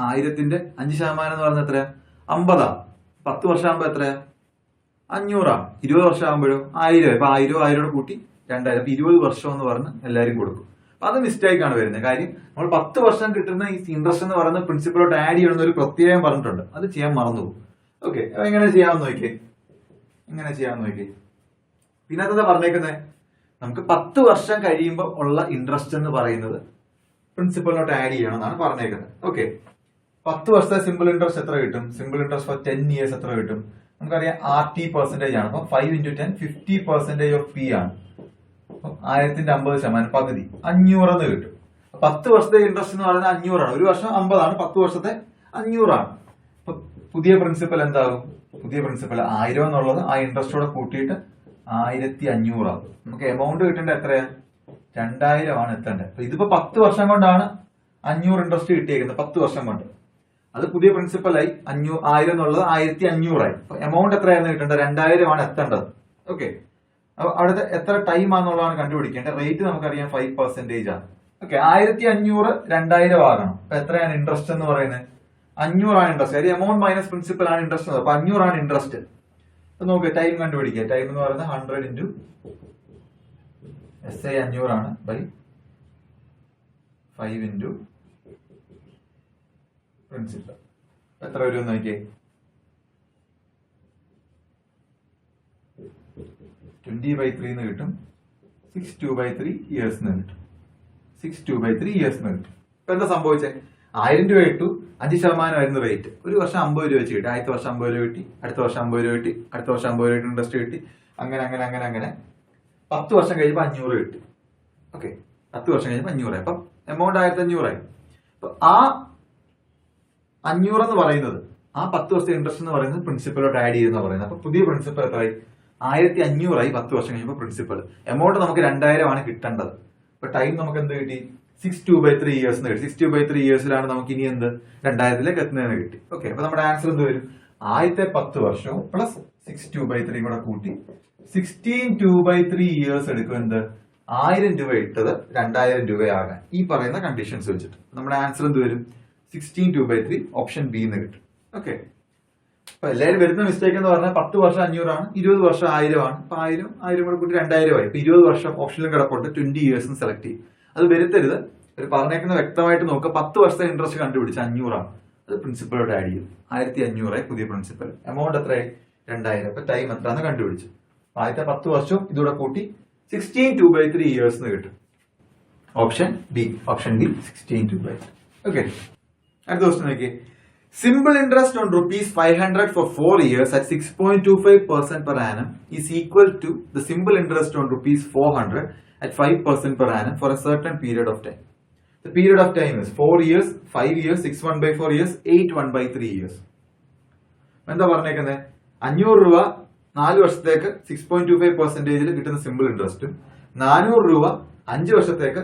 1,000ന്റെ 5% എന്ന് പറഞ്ഞാൽ എത്രയാ? 50. 10 വർഷം ആകുമ്പോ എത്രയാ? 500. 20 വർഷം ആകുമ്പോഴും 1,000. ഇപ്പൊ 1,000 കൂട്ടി 2,000. അപ്പൊ 20 വർഷം എന്ന് പറഞ്ഞ് എല്ലാവരും കൊടുക്കും. അപ്പൊ അത് മിസ്റ്റേക്ക് ആണ് വരുന്നത്. കാര്യം നമ്മൾ 10 വർഷം കിട്ടുന്ന ഈ ഇൻട്രസ്റ്റ് എന്ന് പറയുന്ന പ്രിൻസിപ്പലോട്ട് ആഡ് ചെയ്യണമെന്ന് ഒരു പ്രത്യേകം പറഞ്ഞിട്ടുണ്ട്. അത് ചെയ്യാൻ മറന്നുപോകും. ഓക്കെ, എങ്ങനെ ചെയ്യാമെന്ന് നോക്കിയേ. പിന്നെ എന്താ പറഞ്ഞേക്കുന്നത്? നമുക്ക് 10 വർഷം കഴിയുമ്പോൾ ഉള്ള ഇൻട്രസ്റ്റ് എന്ന് പറയുന്നത് പ്രിൻസിപ്പലിനോട്ട് ആഡ് ചെയ്യണം എന്നാണ് പറഞ്ഞേക്കുന്നത്. ഓക്കെ, 10 വർഷത്തെ സിമ്പിൾ ഇൻട്രസ്റ്റ് എത്ര കിട്ടും? സിമ്പിൾ ഇൻട്രസ്റ്റ് ഫോർ 10 years എത്ര കിട്ടും? നമുക്കറിയാം RT% ആണ്. അപ്പൊ 5 × 10 50% ഓഫ് പി ആണ്. 1,000ന്റെ 50% പകുതി 500 എന്ന് കിട്ടും. 10 വർഷത്തെ ഇൻട്രസ്റ്റ് എന്ന് പറയുന്നത് 500 ആണ്. 1 വർഷം 50 ആണ്. 10 വർഷത്തെ 500 ആണ്. അപ്പൊ പുതിയ പ്രിൻസിപ്പൽ എന്താകും? പുതിയ പ്രിൻസിപ്പൽ 1,000 എന്നുള്ളത് ആ ഇൻട്രസ്റ്റോടെ കൂട്ടിയിട്ട് 1,500 ആകും. നമുക്ക് എമൗണ്ട് കിട്ടേണ്ട എത്രയാ? 2,000 ആണ് എത്തേണ്ടത്. അപ്പൊ ഇതിപ്പോ 10 വർഷം കൊണ്ടാണ് 500 ഇൻട്രസ്റ്റ് കിട്ടിയേക്കുന്നത്. 10 വർഷം കൊണ്ട് അത് പുതിയ പ്രിൻസിപ്പലായി 1,000 എന്നുള്ളത് 1,500 ആയി. അപ്പൊ എമൗണ്ട് എത്രയായിരുന്നു കിട്ടേണ്ടത്? 2,000 ആണ് എത്തേണ്ടത്. ഓക്കെ, അപ്പൊ അവിടുത്തെ എത്ര ടൈം ആണെന്നുള്ളതാണ് കണ്ടുപിടിക്കേണ്ടത്. റേറ്റ് നമുക്കറിയാം 5% ആണ്. ഓക്കെ, 1,500 2,000 ആകണം. അപ്പൊ എത്രയാണ് ഇൻട്രസ്റ്റ് എന്ന് പറയുന്നത്? 500 ആണ് ഇൻട്രസ്റ്റ്. കാര്യം എമൗണ്ട് മൈനസ് പ്രിൻസിപ്പൽ ആണ് ഇൻട്രസ്റ്റ്. അപ്പൊ 500 ആണ് ഇൻട്രസ്റ്റ്. അപ്പൊ നോക്ക്, ടൈം കണ്ടുപിടിക്കുക. ടൈം എന്ന് പറയുന്നത് 100 × SI 500 ആണ് ബൈ 5 × പ്രിൻസിപ്പൽ. എത്ര വരും നോക്കിയേ? 20/3 എന്ന് കിട്ടും. 62/3 years എന്ന് കിട്ടും. 62/3 years എന്ന് കിട്ടും. ഇപ്പൊ എന്താ സംഭവിച്ചേ? 1,000 രൂപ ഇട്ടു, 5% ആയിരുന്നു റേറ്റ്. 1 വർഷം 50 രൂപ വെച്ച് കിട്ടി. ആദ്യത്തെ വർഷം 50 രൂപ കിട്ടി, അടുത്ത വർഷം 50 രൂപ കിട്ടി, അടുത്ത വർഷം 50 രൂപ ഇൻട്രസ്റ്റ് കിട്ടി. അങ്ങനെ 10 വർഷം കഴിയുമ്പോൾ 500 കിട്ടി. ഓക്കെ, 10 വർഷം കഴിയുമ്പോൾ 500 ആയി. അപ്പം എമൗണ്ട് 1,500 ആയി. അപ്പൊ ആ 500 എന്ന് പറയുന്നത് ആ 10 വർഷത്തെ ഇൻട്രസ്റ്റ് എന്ന് പറയുന്നത് പ്രിൻസിപ്പലോട്ട് ആഡ് ചെയ്യുന്ന പറയുന്നത്. അപ്പൊ പുതിയ പ്രിൻസിപ്പൽ എത്രയായി? 1,500 ആയി 10 വർഷം കഴിയുമ്പോൾ പ്രിൻസിപ്പൽ. എമൗണ്ട് നമുക്ക് 2,000 ആണ് കിട്ടേണ്ടത്. അപ്പൊ ടൈം നമുക്ക് എന്ത് കിട്ടി? 62/3 years എന്ന് കിട്ടി. 62/3 yearsലാണ് നമുക്ക് ഇനി എന്ത് 2,000ലേക്ക് എത്തുന്നതെന്ന് കിട്ടി. ഓക്കെ, അപ്പൊ നമ്മുടെ ആൻസർ എന്ത് വരും? ആദ്യത്തെ 10 വർഷവും പ്ലസ് 62/3 കൂടെ കൂട്ടി 16/2/3 years എടുക്കും. എന്ത്? 1,000 രൂപ ഇട്ടത് 2,000 രൂപയാകാൻ ഈ പറയുന്ന കണ്ടീഷൻസ് വെച്ചിട്ട് നമ്മുടെ ആൻസർ എന്ത് വരും? 16/2/3 ഓപ്ഷൻ ബി എന്ന് കിട്ടും. ഓക്കെ, അപ്പൊ എല്ലാവരും വരുന്ന മിസ്റ്റേക്ക് എന്ന് പറഞ്ഞാൽ 10 വർഷം 500 ആണ്, 20 വർഷം 1,000 ആണ്. അപ്പൊ 1,000 കൂടെ കൂട്ടി 2,000 ആയി. ഇപ്പൊ 20 വർഷം ഓപ്ഷനിലും കിടപ്പുണ്ട്. 20 years സെലക്ട് ചെയ്യും. അത് വരുത്തരുത്. ഒരു പറഞ്ഞേക്കുന്ന വ്യക്തമായിട്ട് നോക്കുക. 10 വർഷത്തെ ഇൻട്രസ്റ്റ് കണ്ടുപിടിച്ച് 500 ആണ്. അത് പ്രിൻസിപ്പലോട്ട് ആഡ് ചെയ്യും. 1,500 ആയി പുതിയ പ്രിൻസിപ്പൽ. എമൗണ്ട് എത്രയായി? 2,000. അപ്പൊ ടൈം എത്രയാന്ന് കണ്ടുപിടിച്ചു. ആദ്യത്തെ 10 വർഷവും ഇതൂടെ കൂട്ടി 16/2/3 years എന്ന് കിട്ടും. Option B 16/2/3. ഓക്കെ, അടുത്ത ക്വസ്റ്റ്യൻ നോക്കിയേ. Simple interest on rupees 500 for 4 years at 6.25% per annum is equal to the simple interest on rupees 400 at 5% per annum for a certain period of time. The period of time is 4 years, 5 years, 6 1/4 years, 8 1/3 years. എന്താ പറഞ്ഞേക്കുന്നത്? 500 രൂപ 4 വർഷത്തേക്ക് 6.25%-ൽ കിട്ടുന്ന simple ഇൻട്രസ്റ്റും 400 രൂപ 5 വർഷത്തേക്ക്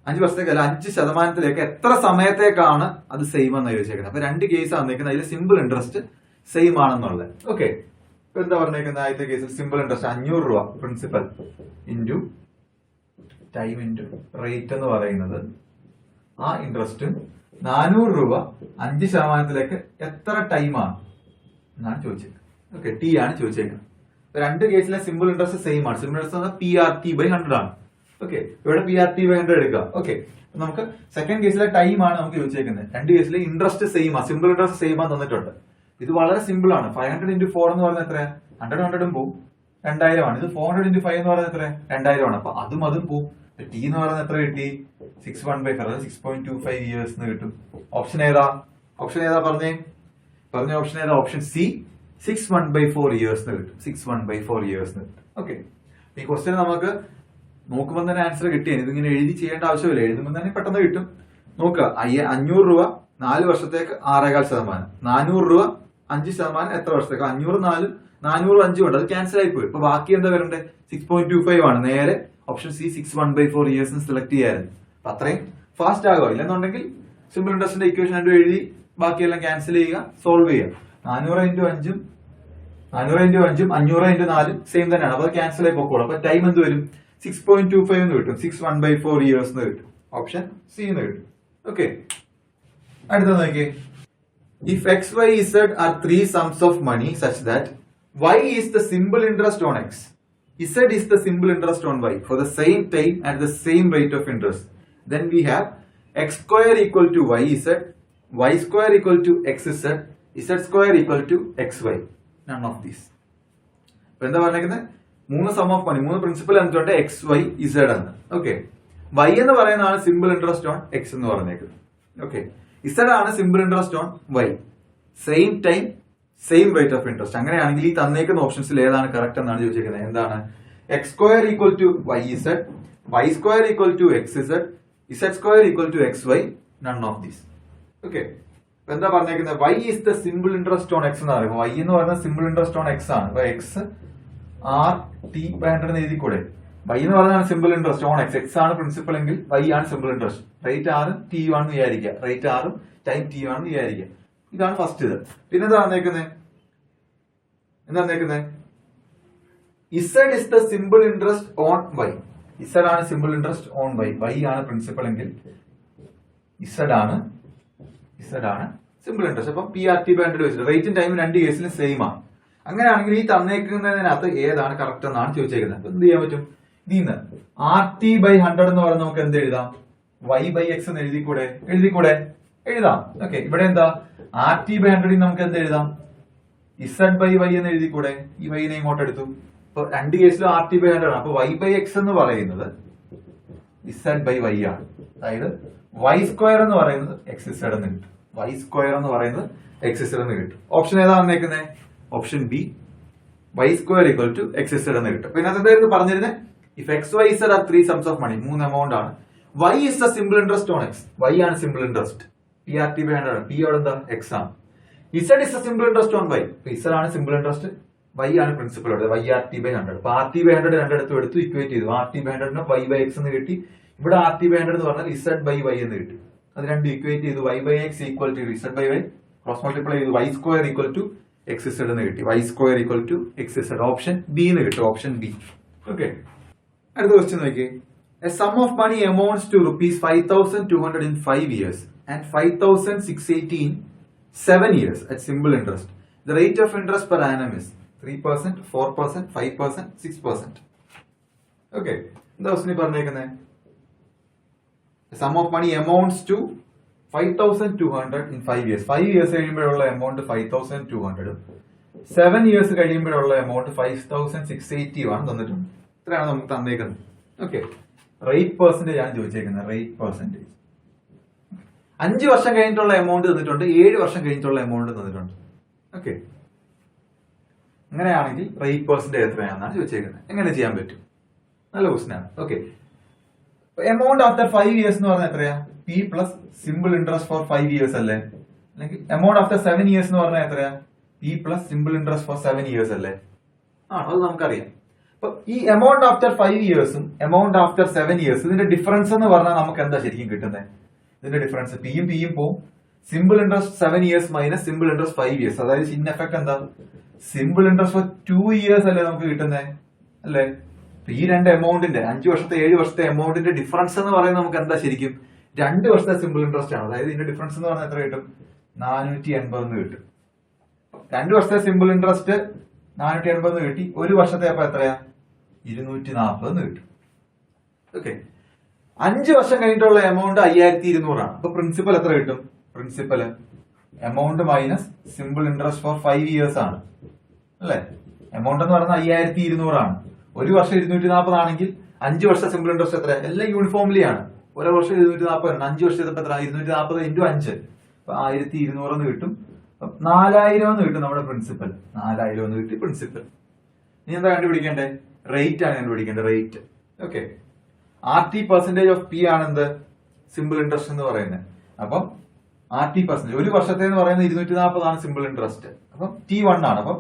5% എത്ര സമയത്തേക്കാണ് അത് same എന്ന് ചോദിച്ചേക്കുന്നത്. അപ്പൊ രണ്ട് കേസ് വന്നേക്കുന്നത് അതിൽ സിമ്പിൾ ഇൻട്രസ്റ്റ് സെയിം ആണെന്നുള്ളത്. ഓക്കെ, ഇപ്പൊ എന്താ പറഞ്ഞേക്കുന്നത്? ആദ്യത്തെ കേസിൽ സിമ്പിൾ ഇൻട്രസ്റ്റ് 500 രൂപ principal into time into rate എന്ന് പറയുന്നത് ആ ഇൻട്രസ്റ്റും 400 രൂപ 5% എത്ര ടൈമാണ് എന്നാണ് ചോദിച്ചേക്കുന്നത്. ഓക്കെ, ടി ആണ് ചോദിച്ചേക്കുന്നത്. രണ്ട് കേസിലെ സിമ്പിൾ ഇൻട്രസ്റ്റ് സെയിം ആണ്. സിമ്പിൾ ഇൻട്രസ്റ്റ് PRT/100 ആണ്. ഓക്കെ, ഇവിടെ PRT/100 എടുക്കുക. ഓക്കെ, നമുക്ക് സെക്കൻഡ് കേസിലെ ടൈം ആണ് നമുക്ക് ചോദിച്ചേക്കുന്നത്. രണ്ട് കേസിലെ ഇൻട്രസ്റ്റ് സെയിം ആണ്, സിമ്പിൾ ഇൻട്രസ്റ്റ് സെയിം ആണ് തന്നിട്ടുണ്ട്. ഇത് വളരെ സിമ്പിൾ ആണ്. 500 × 4 എന്ന് പറയുന്നത് എത്ര? 100 പോവും, 2000 ആണ്. ഇത് 400 × 5 എന്ന് പറയുന്നത് എത്ര? 2000 ആണ്. അപ്പൊ അതും പോവും. ടി എന്ന് പറയുന്നത് എത്ര കിട്ടി? 6 1/4, അതായത് 6.25 ഇയേഴ്സ് എന്ന് കിട്ടും. ഓപ്ഷൻ ഏതാ? പറഞ്ഞേ ഓപ്ഷൻ ഏതാ? ഓപ്ഷൻ സി, 6 1/4 ഇയേഴ്സ് എന്ന് കിട്ടും. 6 1/4 ഇയേഴ്സ് എന്ന് കിട്ടും. ഓക്കെ, ഈ ക്വസ്റ്റ്യൻ നമുക്ക് നോക്കുമ്പോൾ തന്നെ ആൻസർ കിട്ടിയ ഇതിങ്ങനെ എഴുതി ചെയ്യേണ്ട ആവശ്യമില്ല. എഴുതുമ്പോൾ തന്നെ പെട്ടെന്ന് കിട്ടും. നോക്കുക, 500 രൂപ 4 വർഷത്തേക്ക് 6.25%, 400 രൂപ 5% എത്ര വർഷത്തേക്ക്? 500 4 400 5 ഉണ്ട്, അത് ക്യാൻസൽ ആയി പോയി. ഇപ്പൊ ബാക്കി എന്താ വരണ്ടേ? 6.25 ആണ്. നേരെ ഓപ്ഷൻ സി 6 1/4 ഇയേഴ്സ് സെലക്ട് ചെയ്യാറുണ്ട്. അപ്പൊ അത്രയും ഫാസ്റ്റ് ആകുക. ഇല്ലെന്നുണ്ടെങ്കിൽ സിമ്പിൾ ഇൻട്രസ്റ്റിന്റെ ഇക്വേഷൻ രണ്ടും എഴുതി ബാക്കിയെല്ലാം ക്യാൻസൽ ചെയ്യുക, സോൾവ് ചെയ്യുക. 400 × 5 500 × 4 സെയിം തന്നെയാണ്. അപ്പൊ അത് ക്യാൻസൽ ആയി പോക്കോളൂ. അപ്പൊ ടൈം എന്ത് വരും? 6.25 എന്ന് കിട്ടും. 6 1/4 ഇയേഴ്സ് എന്ന് കിട്ടും. ഓപ്ഷൻ സി എന്ന് കിട്ടും. ഓക്കെ, അടുത്ത നോക്കിയേ. If x, y, z are three sums of money such that y is the simple interest on x, z is the simple interest on y for the same time at the same rate of interest, then we have x square equal to yz, y square equal to xz, z square equal to xy. None of these. ഇപ്പൊ എന്താ പറഞ്ഞേക്കുന്നത്? 3 sum of money, 3 principal എന്നിട്ടുണ്ട് X Y Z എന്ന്. Okay, Y എന്ന് പറയുന്നതാണ് simple interest on X എന്ന് പറഞ്ഞേക്കുന്നത്. Okay, Z ആണ് simple interest on Y, same time same rate of interest. അങ്ങനെയാണെങ്കിൽ ഈ തന്നേക്കുന്ന ഓപ്ഷൻസിൽ ഏതാണ് കറക്റ്റ് എന്നാണ് ചോദിച്ചിരിക്കുന്നത്. എന്താണ്? X square equal to Y Z, Y square equal to X Z, Z square equal to X Y. None of these. Okay, എന്താ പറഞ്ഞേക്കുന്നത്? Y is the simple interest on X എന്ന് പറയുമ്പോൾ വൈ എന്ന് പറയുന്നത് simple interest on X ആണ്. അപ്പൊ X RT/100 എഴുതി കൂടെ? വൈ എന്ന് പറഞ്ഞാൽ simple interest on X. X ആണ് പ്രിൻസിപ്പൽ എങ്കിൽ വൈ ആണ് സിമ്പിൾ ഇൻട്രസ്റ്റ്. റേറ്റ് ആറും ടി ആണെന്ന് വിചാരിക്കുക. റേറ്റ് ആറും ടൈം ടി ആണെന്ന് വിചാരിക്കുക. ഇതാണ് ഫസ്റ്റ് ഇത്. പിന്നെ എന്താ വന്നേക്കുന്നത്? Z is the simple interest on Y. Z ആണ് simple interest on Y. Y ആണ് പ്രിൻസിപ്പൽ എങ്കിൽ ഇസഡ് ആണ് സിമ്പിൾ ഇൻട്രസ്റ്റ്. അപ്പം PRT/100 വെച്ചിട്ട് റേറ്റും ടൈമും രണ്ട് കേസിലും സെയിം ആണ്. അങ്ങനെയാണെങ്കിൽ ഈ തന്നേക്കുന്നതിനകത്ത് ഏതാണ് കറക്റ്റ് എന്നാണ് ചോദിച്ചേക്കുന്നത്. അപ്പൊ എന്ത് ചെയ്യാൻ പറ്റും? ഇതിന്ന് RT/100 എന്ന് പറയുന്നത് നമുക്ക് എന്ത് എഴുതാം? y/x എന്ന് എഴുതിക്കൂടെ? എഴുതാം. ഓക്കെ, ഇവിടെ എന്താ? RT/100 നമുക്ക് എന്ത് എഴുതാം? Z/y എന്ന് എഴുതിക്കൂടെ? ഈ വൈനെ ഇങ്ങോട്ട് എടുത്തു. അപ്പൊ രണ്ട് കേസിലും RT/100 ആണ്. അപ്പൊ y/x എന്ന് പറയുന്നത് Z/y ആണ്. അതായത് y സ്ക്വയർ എന്ന് പറയുന്നത് xz എന്ന് കിട്ടും. y സ്ക്വയർ എന്ന് പറയുന്നത് xz എന്ന് കിട്ടും. ഓപ്ഷൻ ഏതാ വന്നേക്കുന്നത്? Option B, y square equal to xz എന്ന് കിട്ടും. പിന്നെ എന്തായിരുന്നു പറഞ്ഞിരുന്നത്? If X Y Z are three sums of money, 3 amount ആണ്. y is the simple interest on x. y ആണ് സിമ്പിൾ ഇൻട്രസ്റ്റ്. PRT/100 ആണ്. P അവിടെ എന്താ? x ആണ്. z is the simple interest on y. z ആണ് simple interest, y ആണ് principal. YRT/100. അപ്പൊ RT/100 രണ്ടിടത്തും എടുത്തു ഇക്വേറ്റ് ചെയ്തു. RT/100 y/x എന്ന് കിട്ടി. ഇവിടെ RT/100 എന്ന് പറഞ്ഞാൽ Z/y എന്ന് കിട്ടി. അത് രണ്ട് ഇക്വേറ്റ് ചെയ്തു. y/x equal to Z/y, cross multiply ചെയ്തു. y square equal to xz എന്ന് കിട്ടി. y square equal to xz. Option B എന്ന് കിട്ടും. Option B. ഓക്കെ, അടുത്ത ക്വസ്റ്റ്യൻ നോക്കിയേ. A sum of money amounts to rupees 5,200 in 5 years and 5,680 in 7 years at simple interest. The rate of interest per annum is 3%, 4%, 5%, 6%. Okay, എന്താ question പറഞ്ഞേക്കുന്നത്? Sum of money amounts to 5,200 in 5 years. 5 years കഴിയുമ്പോഴുള്ള amount 5,200. 7 years കഴിയുമ്പോഴുള്ള amount 5,680 ആണ് തന്നിട്ടുണ്ട്. ഇത്രയാണ് നമുക്ക് തന്നേക്കുന്നത്. Okay, rate percentage ആണ് ചോദിച്ചേക്കുന്നത്. Rate percentage 5 വർഷം കഴിഞ്ഞിട്ടുള്ള എമൗണ്ട് തന്നിട്ടുണ്ട്, 7 വർഷം കഴിഞ്ഞിട്ടുള്ള എമൗണ്ട് തന്നിട്ടുണ്ട്. ഓക്കെ, അങ്ങനെയാണെങ്കിൽ റേറ്റ് പെർസെന്റേജ് എത്രയാണെന്നാണ് ചോദിച്ചേക്കുന്നത്. എങ്ങനെ ചെയ്യാൻ പറ്റും? നല്ല ക്വസ്റ്റൻ ആണ്. ഓക്കെ, എമൗണ്ട് ആഫ്റ്റർ 5 ഇയേഴ്സ് എന്ന് പറഞ്ഞാൽ എത്രയാ? P plus simple interest for 5 years അല്ലേ? അല്ലെങ്കിൽ എമൗണ്ട് ആഫ്റ്റർ 7 ഇയേഴ്സ് എന്ന് പറഞ്ഞാൽ എത്രയാ? P plus simple interest for 7 years അല്ലേ? അത് നമുക്കറിയാം. അപ്പൊ ഈ എമൗണ്ട് ആഫ്റ്റർ 5 ഇയേഴ്സും എമൗണ്ട് ആഫ്റ്റർ 7 ഇയേഴ്സ് ഇതിന്റെ ഡിഫറൻസ് എന്ന് പറഞ്ഞാൽ നമുക്ക് എന്താ ശരിക്കും കിട്ടുന്നത്? ഇതിന്റെ ഡിഫറൻസ് പിയും പോവും. Simple interest 7 years minus simple interest 5 years. അതായത് ഇൻ എഫക്ട് എന്താ? സിമ്പിൾ ഇൻട്രസ്റ്റ് ഫോർ 2 ഇയേഴ്സ് അല്ലേ നമുക്ക് കിട്ടുന്നത് അല്ലേ? ഈ രണ്ട് എമൗണ്ടിന്റെ 5 വർഷത്തെ 7 വർഷത്തെ എമൗണ്ടിന്റെ ഡിഫറൻസ് എന്ന് പറയുന്നത് നമുക്ക് എന്താ ശരിക്കും? 2 വർഷത്തെ സിമ്പിൾ ഇൻട്രസ്റ്റ് ആണ്. അതായത് ഇതിന്റെ ഡിഫറൻസ് എന്ന് പറഞ്ഞാൽ എത്ര കിട്ടും? 480 കിട്ടും. 2 വർഷത്തെ സിമ്പിൾ ഇൻട്രസ്റ്റ് 480 കിട്ടി. 1 വർഷത്തെ അപ്പൊ എത്രയാ? 240 കിട്ടും. ഓക്കെ, 5 വർഷം കഴിഞ്ഞിട്ടുള്ള എമൗണ്ട് 5200 ആണ്. അപ്പൊ പ്രിൻസിപ്പൽ എത്ര കിട്ടും? Principal amount minus simple interest for 5 years ആണ് അല്ലെ? എമൗണ്ട് എന്ന് പറയുന്നത് 5200 ആണ്. 1 വർഷം 240 ആണെങ്കിൽ 5 വർഷം സിമ്പിൾ ഇൻട്രസ്റ്റ് എത്ര? എല്ലാം യൂണിഫോംലി ആണ്. 1 വർഷം 240 ആണ്. 5 വർഷം എത്ര? 240 ഇൻറ്റു 5. അപ്പൊ 1200 എന്ന് കിട്ടും. 4000 എന്ന് കിട്ടും നമ്മുടെ പ്രിൻസിപ്പൽ. 4000 എന്ന് കിട്ടി പ്രിൻസിപ്പൽ. ഇനി എന്താ കണ്ടുപിടിക്കേണ്ടേ? റേറ്റ് ആണ് കണ്ടുപിടിക്കേണ്ടത്. Rate. Okay, RT percentage of P ആണ് എന്ത്? സിമ്പിൾ ഇൻട്രസ്റ്റ് എന്ന് പറയുന്നത്. അപ്പം RT പെർസെന്റേജ് 1 വർഷത്തെ എന്ന് പറയുന്നത് 240 ആണ് സിമ്പിൾ ഇൻട്രസ്റ്റ്. അപ്പം T1 ആണ്. അപ്പം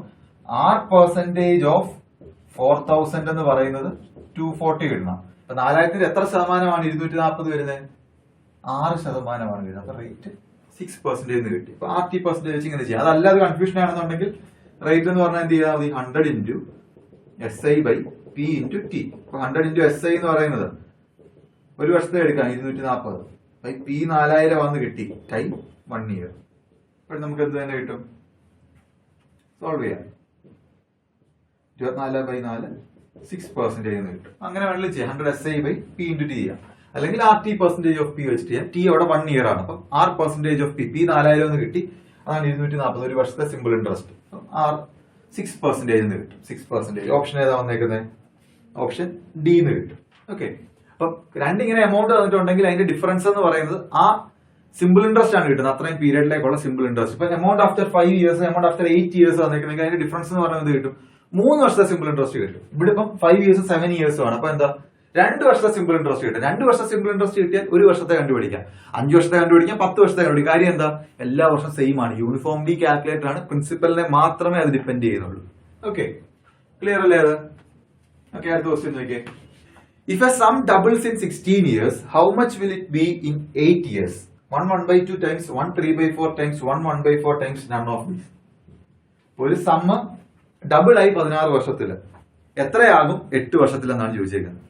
R പെർസെന്റേജ് ഓഫ് 4000 എന്ന് പറയുന്നത് 240 കിട്ടണം. അപ്പൊ 4000 എത്ര ശതമാനമാണ് 240 വരുന്നത്? 6% വരുന്നത്. അപ്പൊ റേറ്റ് 6% എന്ന് കിട്ടി. അപ്പൊ RT പെർസെന്റേജ് വെച്ച് ഇങ്ങനെ ചെയ്യാം. അതല്ലാതെ കൺഫ്യൂഷൻ ആണെന്നുണ്ടെങ്കിൽ റേറ്റ് എന്ന് പറഞ്ഞാൽ എന്ത് ചെയ്താൽ മതി? 100 into SI by P into T. അപ്പൊ 100 ഇൻറ്റു SI എന്ന് പറയുന്നത് 1 വർഷത്തെ എടുക്കാം 240 ബൈ P 4000 വന്ന് കിട്ടി ടൈം 1 ഇയർ. അപ്പോൾ നമുക്ക് എന്ത് തന്നെ കിട്ടും? സോൾവ് ചെയ്യാം. 24/4 6% എന്ന് കിട്ടും. അങ്ങനെ വേണമെങ്കിൽ ചെയ്യാം. 100 SI by P into T ചെയ്യാം. അല്ലെങ്കിൽ RT പെർസെന്റേജ് ഓഫ് പി വെച്ചിട്ട് ചെയ്യാം. ടി അവിടെ 1 ഇയർ ആണ്. അപ്പം R പെർസെന്റേജ് ഓഫ് പി 4000 എന്ന് കിട്ടി. അതാണ് 240 1 വർഷത്തെ സിമ്പിൾ ഇൻട്രസ്റ്റ്. R 6% എന്ന് കിട്ടും. 6%. ഓപ്ഷൻ ഏതാ വന്നേക്കുന്നത്? ഓപ്ഷൻ ഡി എന്ന് കിട്ടും. ഓക്കെ, അപ്പൊ രണ്ടിങ്ങനെ എമൗണ്ട് തന്നിട്ടുണ്ടെങ്കിൽ അതിന്റെ ഡിഫറൻസ് എന്ന് പറയുന്നത് ആ സിമ്പിൾ ഇൻട്രസ്റ്റ് ആണ് കിട്ടുന്നത്. അത്രയും പീരിയഡിലേക്കുള്ള സിമ്പിൾ ഇൻട്രസ്റ്റ്. ഇപ്പൊ amount after 5 years amount after 8 years വന്നിട്ടുണ്ടെങ്കിൽ അതിന്റെ ഡിഫറൻസ് എന്ന് പറയുന്നത് കിട്ടും 3 വർഷത്തെ സിമ്പിൾ ഇൻട്രസ്റ്റ് കിട്ടും. ഇവിടെ ഇപ്പം 5 ഇയേഴ്സും 7 ഇയേഴ്സും ആണ്. അപ്പൊ എന്താ? 2 വർഷത്തെ സിമ്പിൾ ഇൻട്രസ്റ്റ് കിട്ടും. 2 വർഷത്തെ സിമ്പിൾ ഇൻട്രസ്റ്റ് കിട്ടിയാൽ 1 വർഷത്തെ കണ്ടുപിടിക്കാം, 5 വർഷത്തെ കണ്ടുപിടിക്കാം, 10 വർഷത്തെ കണ്ടുപിടിക്കാം. കാര്യം എന്താ? എല്ലാ വർഷം സെയിം ആണ്. യൂണിഫോംലി കാൽക്കുലേറ്റർ ആണ്. പ്രിൻസിപ്പലിനെ മാത്രമേ അത് ഡിപ്പെൻഡ് ചെയ്യുന്നുള്ളൂ. ഓക്കെ, ക്ലിയർ അല്ലേ അത്? ഓക്കെ, അടുത്ത ക്വസ്റ്റ്യൻ നോക്കിയേ. If a sum doubles in 16 years, how much will it be in 8 years? 1 1/2 times 1 3/4 times 1 1/4 times none of these. ഒരു സമ്മ് ഡബിൾ ആയി 16 വർഷത്തില് എത്രയാകും 8 വർഷത്തിൽ എന്നാണ് ചോദിച്ചേക്കുന്നത്.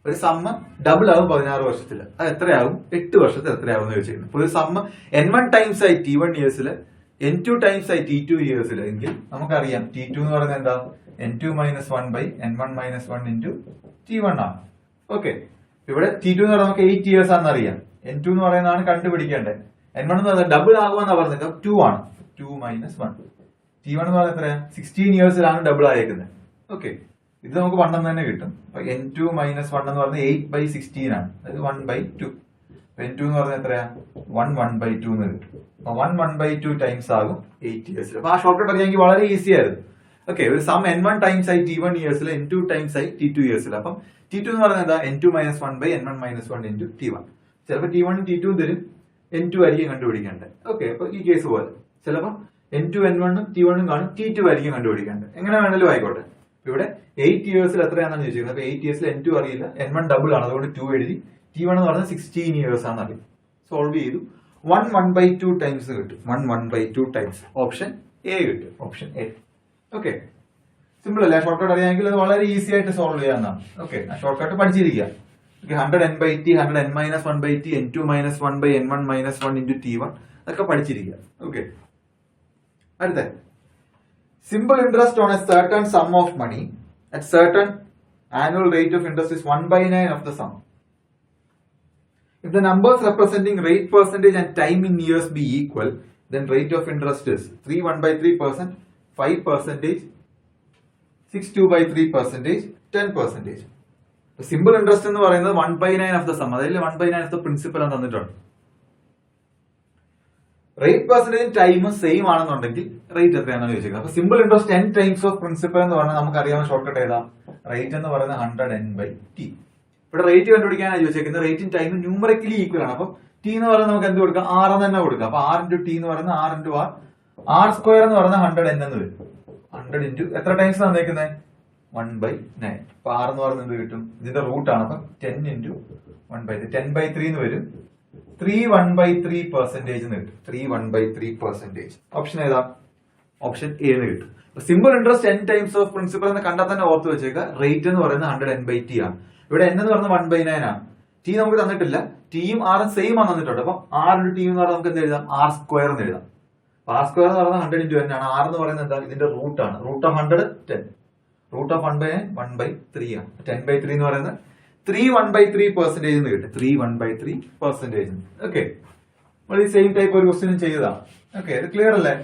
ഒരു സമ്മ് ഡബിൾ ആകും 16 വർഷത്തില്, അത് എത്രയാകും 8 വർഷത്തിൽ എത്രയാകും എന്ന് ചോദിച്ചേക്കുന്നത്. ഒരു സമ്മ് N1 ടൈംസ് ആയി T1 ഇയേഴ്സില് N2 ടൈംസ് ആയി T2 ഇയേഴ്സില് എങ്കിൽ നമുക്കറിയാം T2 എന്ന് പറയുന്നത് എന്താ? N2 minus 1 by N1 minus 1 into T1 ആണ്. ഓക്കെ, ഇവിടെ T2 എന്ന് പറയുന്നത് നമുക്ക് 8 ഇയേഴ്സ് ആണെന്ന് അറിയാം. N2 എന്ന് പറയുന്നതാണ് കണ്ടുപിടിക്കേണ്ടത്. N1 എന്ന് പറയുന്നത് ഡബിൾ ആകുമെന്നാ പറഞ്ഞത് 2 ആണ്. 2 minus 1. T1 എന്ന് പറയുന്നത് എത്രയാ? 16 ഇയേഴ്സിലാണ് ഡബിൾ ആയേക്കുന്നത്. ഓക്കെ, ഇത് നമുക്ക് 1 എന്ന് തന്നെ കിട്ടും. അപ്പൊ N2 minus 1 എന്ന് പറയുന്നത് 8/16 ആണ്. അതായത് 1/2. N2 എന്ന് പറയുന്നത് എത്രയാ? 1/2 എന്ന് കിട്ടും. അപ്പൊ 1/2 ടൈംസ് ആകും 8 ഇയേഴ്സിൽ. അപ്പൊ ആ ഷോർട്ട് കട്ട് അറിയാമെങ്കിൽ വളരെ ഈസി ആയിരുന്നു. ഓക്കെ, ഒരു സം N1 ടൈംസ് ആയി T1 ഇയേഴ്സിൽ N2 ടൈംസ് ആയി T2 ഇയേഴ്സിൽ. അപ്പം T2 എന്ന് പറയുന്നത് എന്താ? N2 minus 1 by N1 minus 1 into T1. ചിലപ്പോൾ T1 T2 തരും, N2 ആയിരിക്കും കണ്ടുപിടിക്കേണ്ടത്. ഓക്കെ, അപ്പൊ ഈ കേസ് പോലെ ചിലപ്പോൾ N2 N1 T1 കാണും, T2 ആയിരിക്കും കണ്ടുപിടിക്കേണ്ടത്. എങ്ങനെ വേണമെങ്കിലും ആയിക്കോട്ടെ. ഇവിടെ 8 ഇയേഴ്സിൽ എത്രയാണെന്ന് ചോദിച്ചിരിക്കുന്നത്. അപ്പൊ 8 ഇയേഴ്സിൽ N2 അറിയില്ല, N1 ഡബിൾ ആണ്, അതുകൊണ്ട് 2 എഴുതി. T1 എന്ന് പറയുന്നത് 16 ഇയേഴ്സ് ആണ് അറിയും. സോൾവ് ചെയ്തു. 1 1/2 ടൈംസ് കിട്ടും. 1 1/2 ടൈംസ് ഓപ്ഷൻ എ കിട്ടും. Option A. ഓക്കെ, സിമ്പിൾ അല്ലേ? ഷോർട്ട് കട്ട് അറിയാമെങ്കിൽ അത് വളരെ ഈസി ആയിട്ട് സോൾവ് ചെയ്യാവുന്നതാണ്. ഓക്കെ, ഷോർട്ട് കട്ട് പഠിച്ചിരിക്കുക. 100 n/t 100 n minus 1/t N2 minus 1 by N1 minus 1 into T1 അതൊക്കെ പഠിച്ചിരിക്കുക. ഓക്കെ, അടുത്ത simple interest on A certain sum of money at certain annual rate of interest is 1/9 of the sum. If the numbers representing rate percentage and time in years be equal, then rate of interest is 3 1/3%, 5%, 6 2/3%, 10%. Simple interest എന്ന് പറയുന്നത് 1/9 of the sum, അതായത് 1/9 of the principal എന്ന് തന്നിട്ടുണ്ട്. Rate പെർസെന്റേജും ടൈമും same ആണെന്നുണ്ടെങ്കിൽ rate എത്രയാണെന്ന് ചോദിച്ചിരിക്കുന്നത്. അപ്പൊ simple interest 10 times of principal എന്ന് പറഞ്ഞാൽ നമുക്ക് അറിയാവുന്ന ഷോർട്ട് കട്ട് ഏതാ? റേറ്റ് എന്ന് പറയുന്നത് 100n/t. ഇവിടെ റേറ്റ് കണ്ടുപിടിക്കാനാണ് ചോദിച്ചിരിക്കുന്നത്. റേറ്റും ടൈമും ന്യൂമറിക്കലി ഈക്വൽ ആണ്. അപ്പൊ ടി എന്ന് പറയുന്നത് നമുക്ക് എന്ത് കൊടുക്കാം? R എന്ന് തന്നെ കൊടുക്കാം. അപ്പൊ R × T എന്ന് പറയുന്നത് R × R, R സ്ക്വയർ എന്ന് പറയുന്നത് 100n എന്ന് വരും. 100 × എത്ര ടൈംസ് തന്നേക്കുന്നത്? 1/9. അപ്പൊ R എന്ന് പറയുന്നത് എന്ത് കിട്ടും? ഇതിന്റെ റൂട്ട് ആണ്. അപ്പൊ 10 × 1/3 10/3 എന്ന് വരും. 3 1/3% എന്ന് കിട്ടും. 3 1/3%. ഓപ്ഷൻ ഏതാ? ഓപ്ഷൻ എ എന്ന് കിട്ടും. Simple interest 10 times of principal എന്ന് കണ്ടാൽ തന്നെ ഓർത്ത് വെച്ചേക്കുക. റേറ്റ് എന്ന് പറയുന്നത് 100n/t ആണ്. ഇവിടെ n എന്ന് പറയുന്നത് 1/9 ആണ്. ടി നമുക്ക് തന്നിട്ടില്ല. ടിയും ആറും സെയിം ആണ് തന്നിട്ടുണ്ട്. അപ്പൊ R × T എന്ന് പറഞ്ഞാൽ നമുക്ക് എന്ത് എഴുതാം? R സ്ക്വയർ എന്ന് എഴുതാം. R സ്ക്വയർ എന്ന് പറയുന്നത് 100 × n ആണ്. R എന്ന് പറയുന്നത് എന്താ? ഇതിന്റെ റൂട്ട് ആണ്. Root of 100 10. റൂട്ട് ഓഫ് 1/9 1/3 ആണ്. 10/3 എന്ന് പറയുന്നത് 3 1/3% എന്ന് കിട്ടും. 3 1/3%. ഓക്കെ, നമ്മൾ ഈ സെയിം ടൈപ്പ് ഒരു ക്വസ്റ്റ്യൻ ചെയ്തതാണ്. ഓക്കെ, ഇത് ക്ലിയർ അല്ലേ?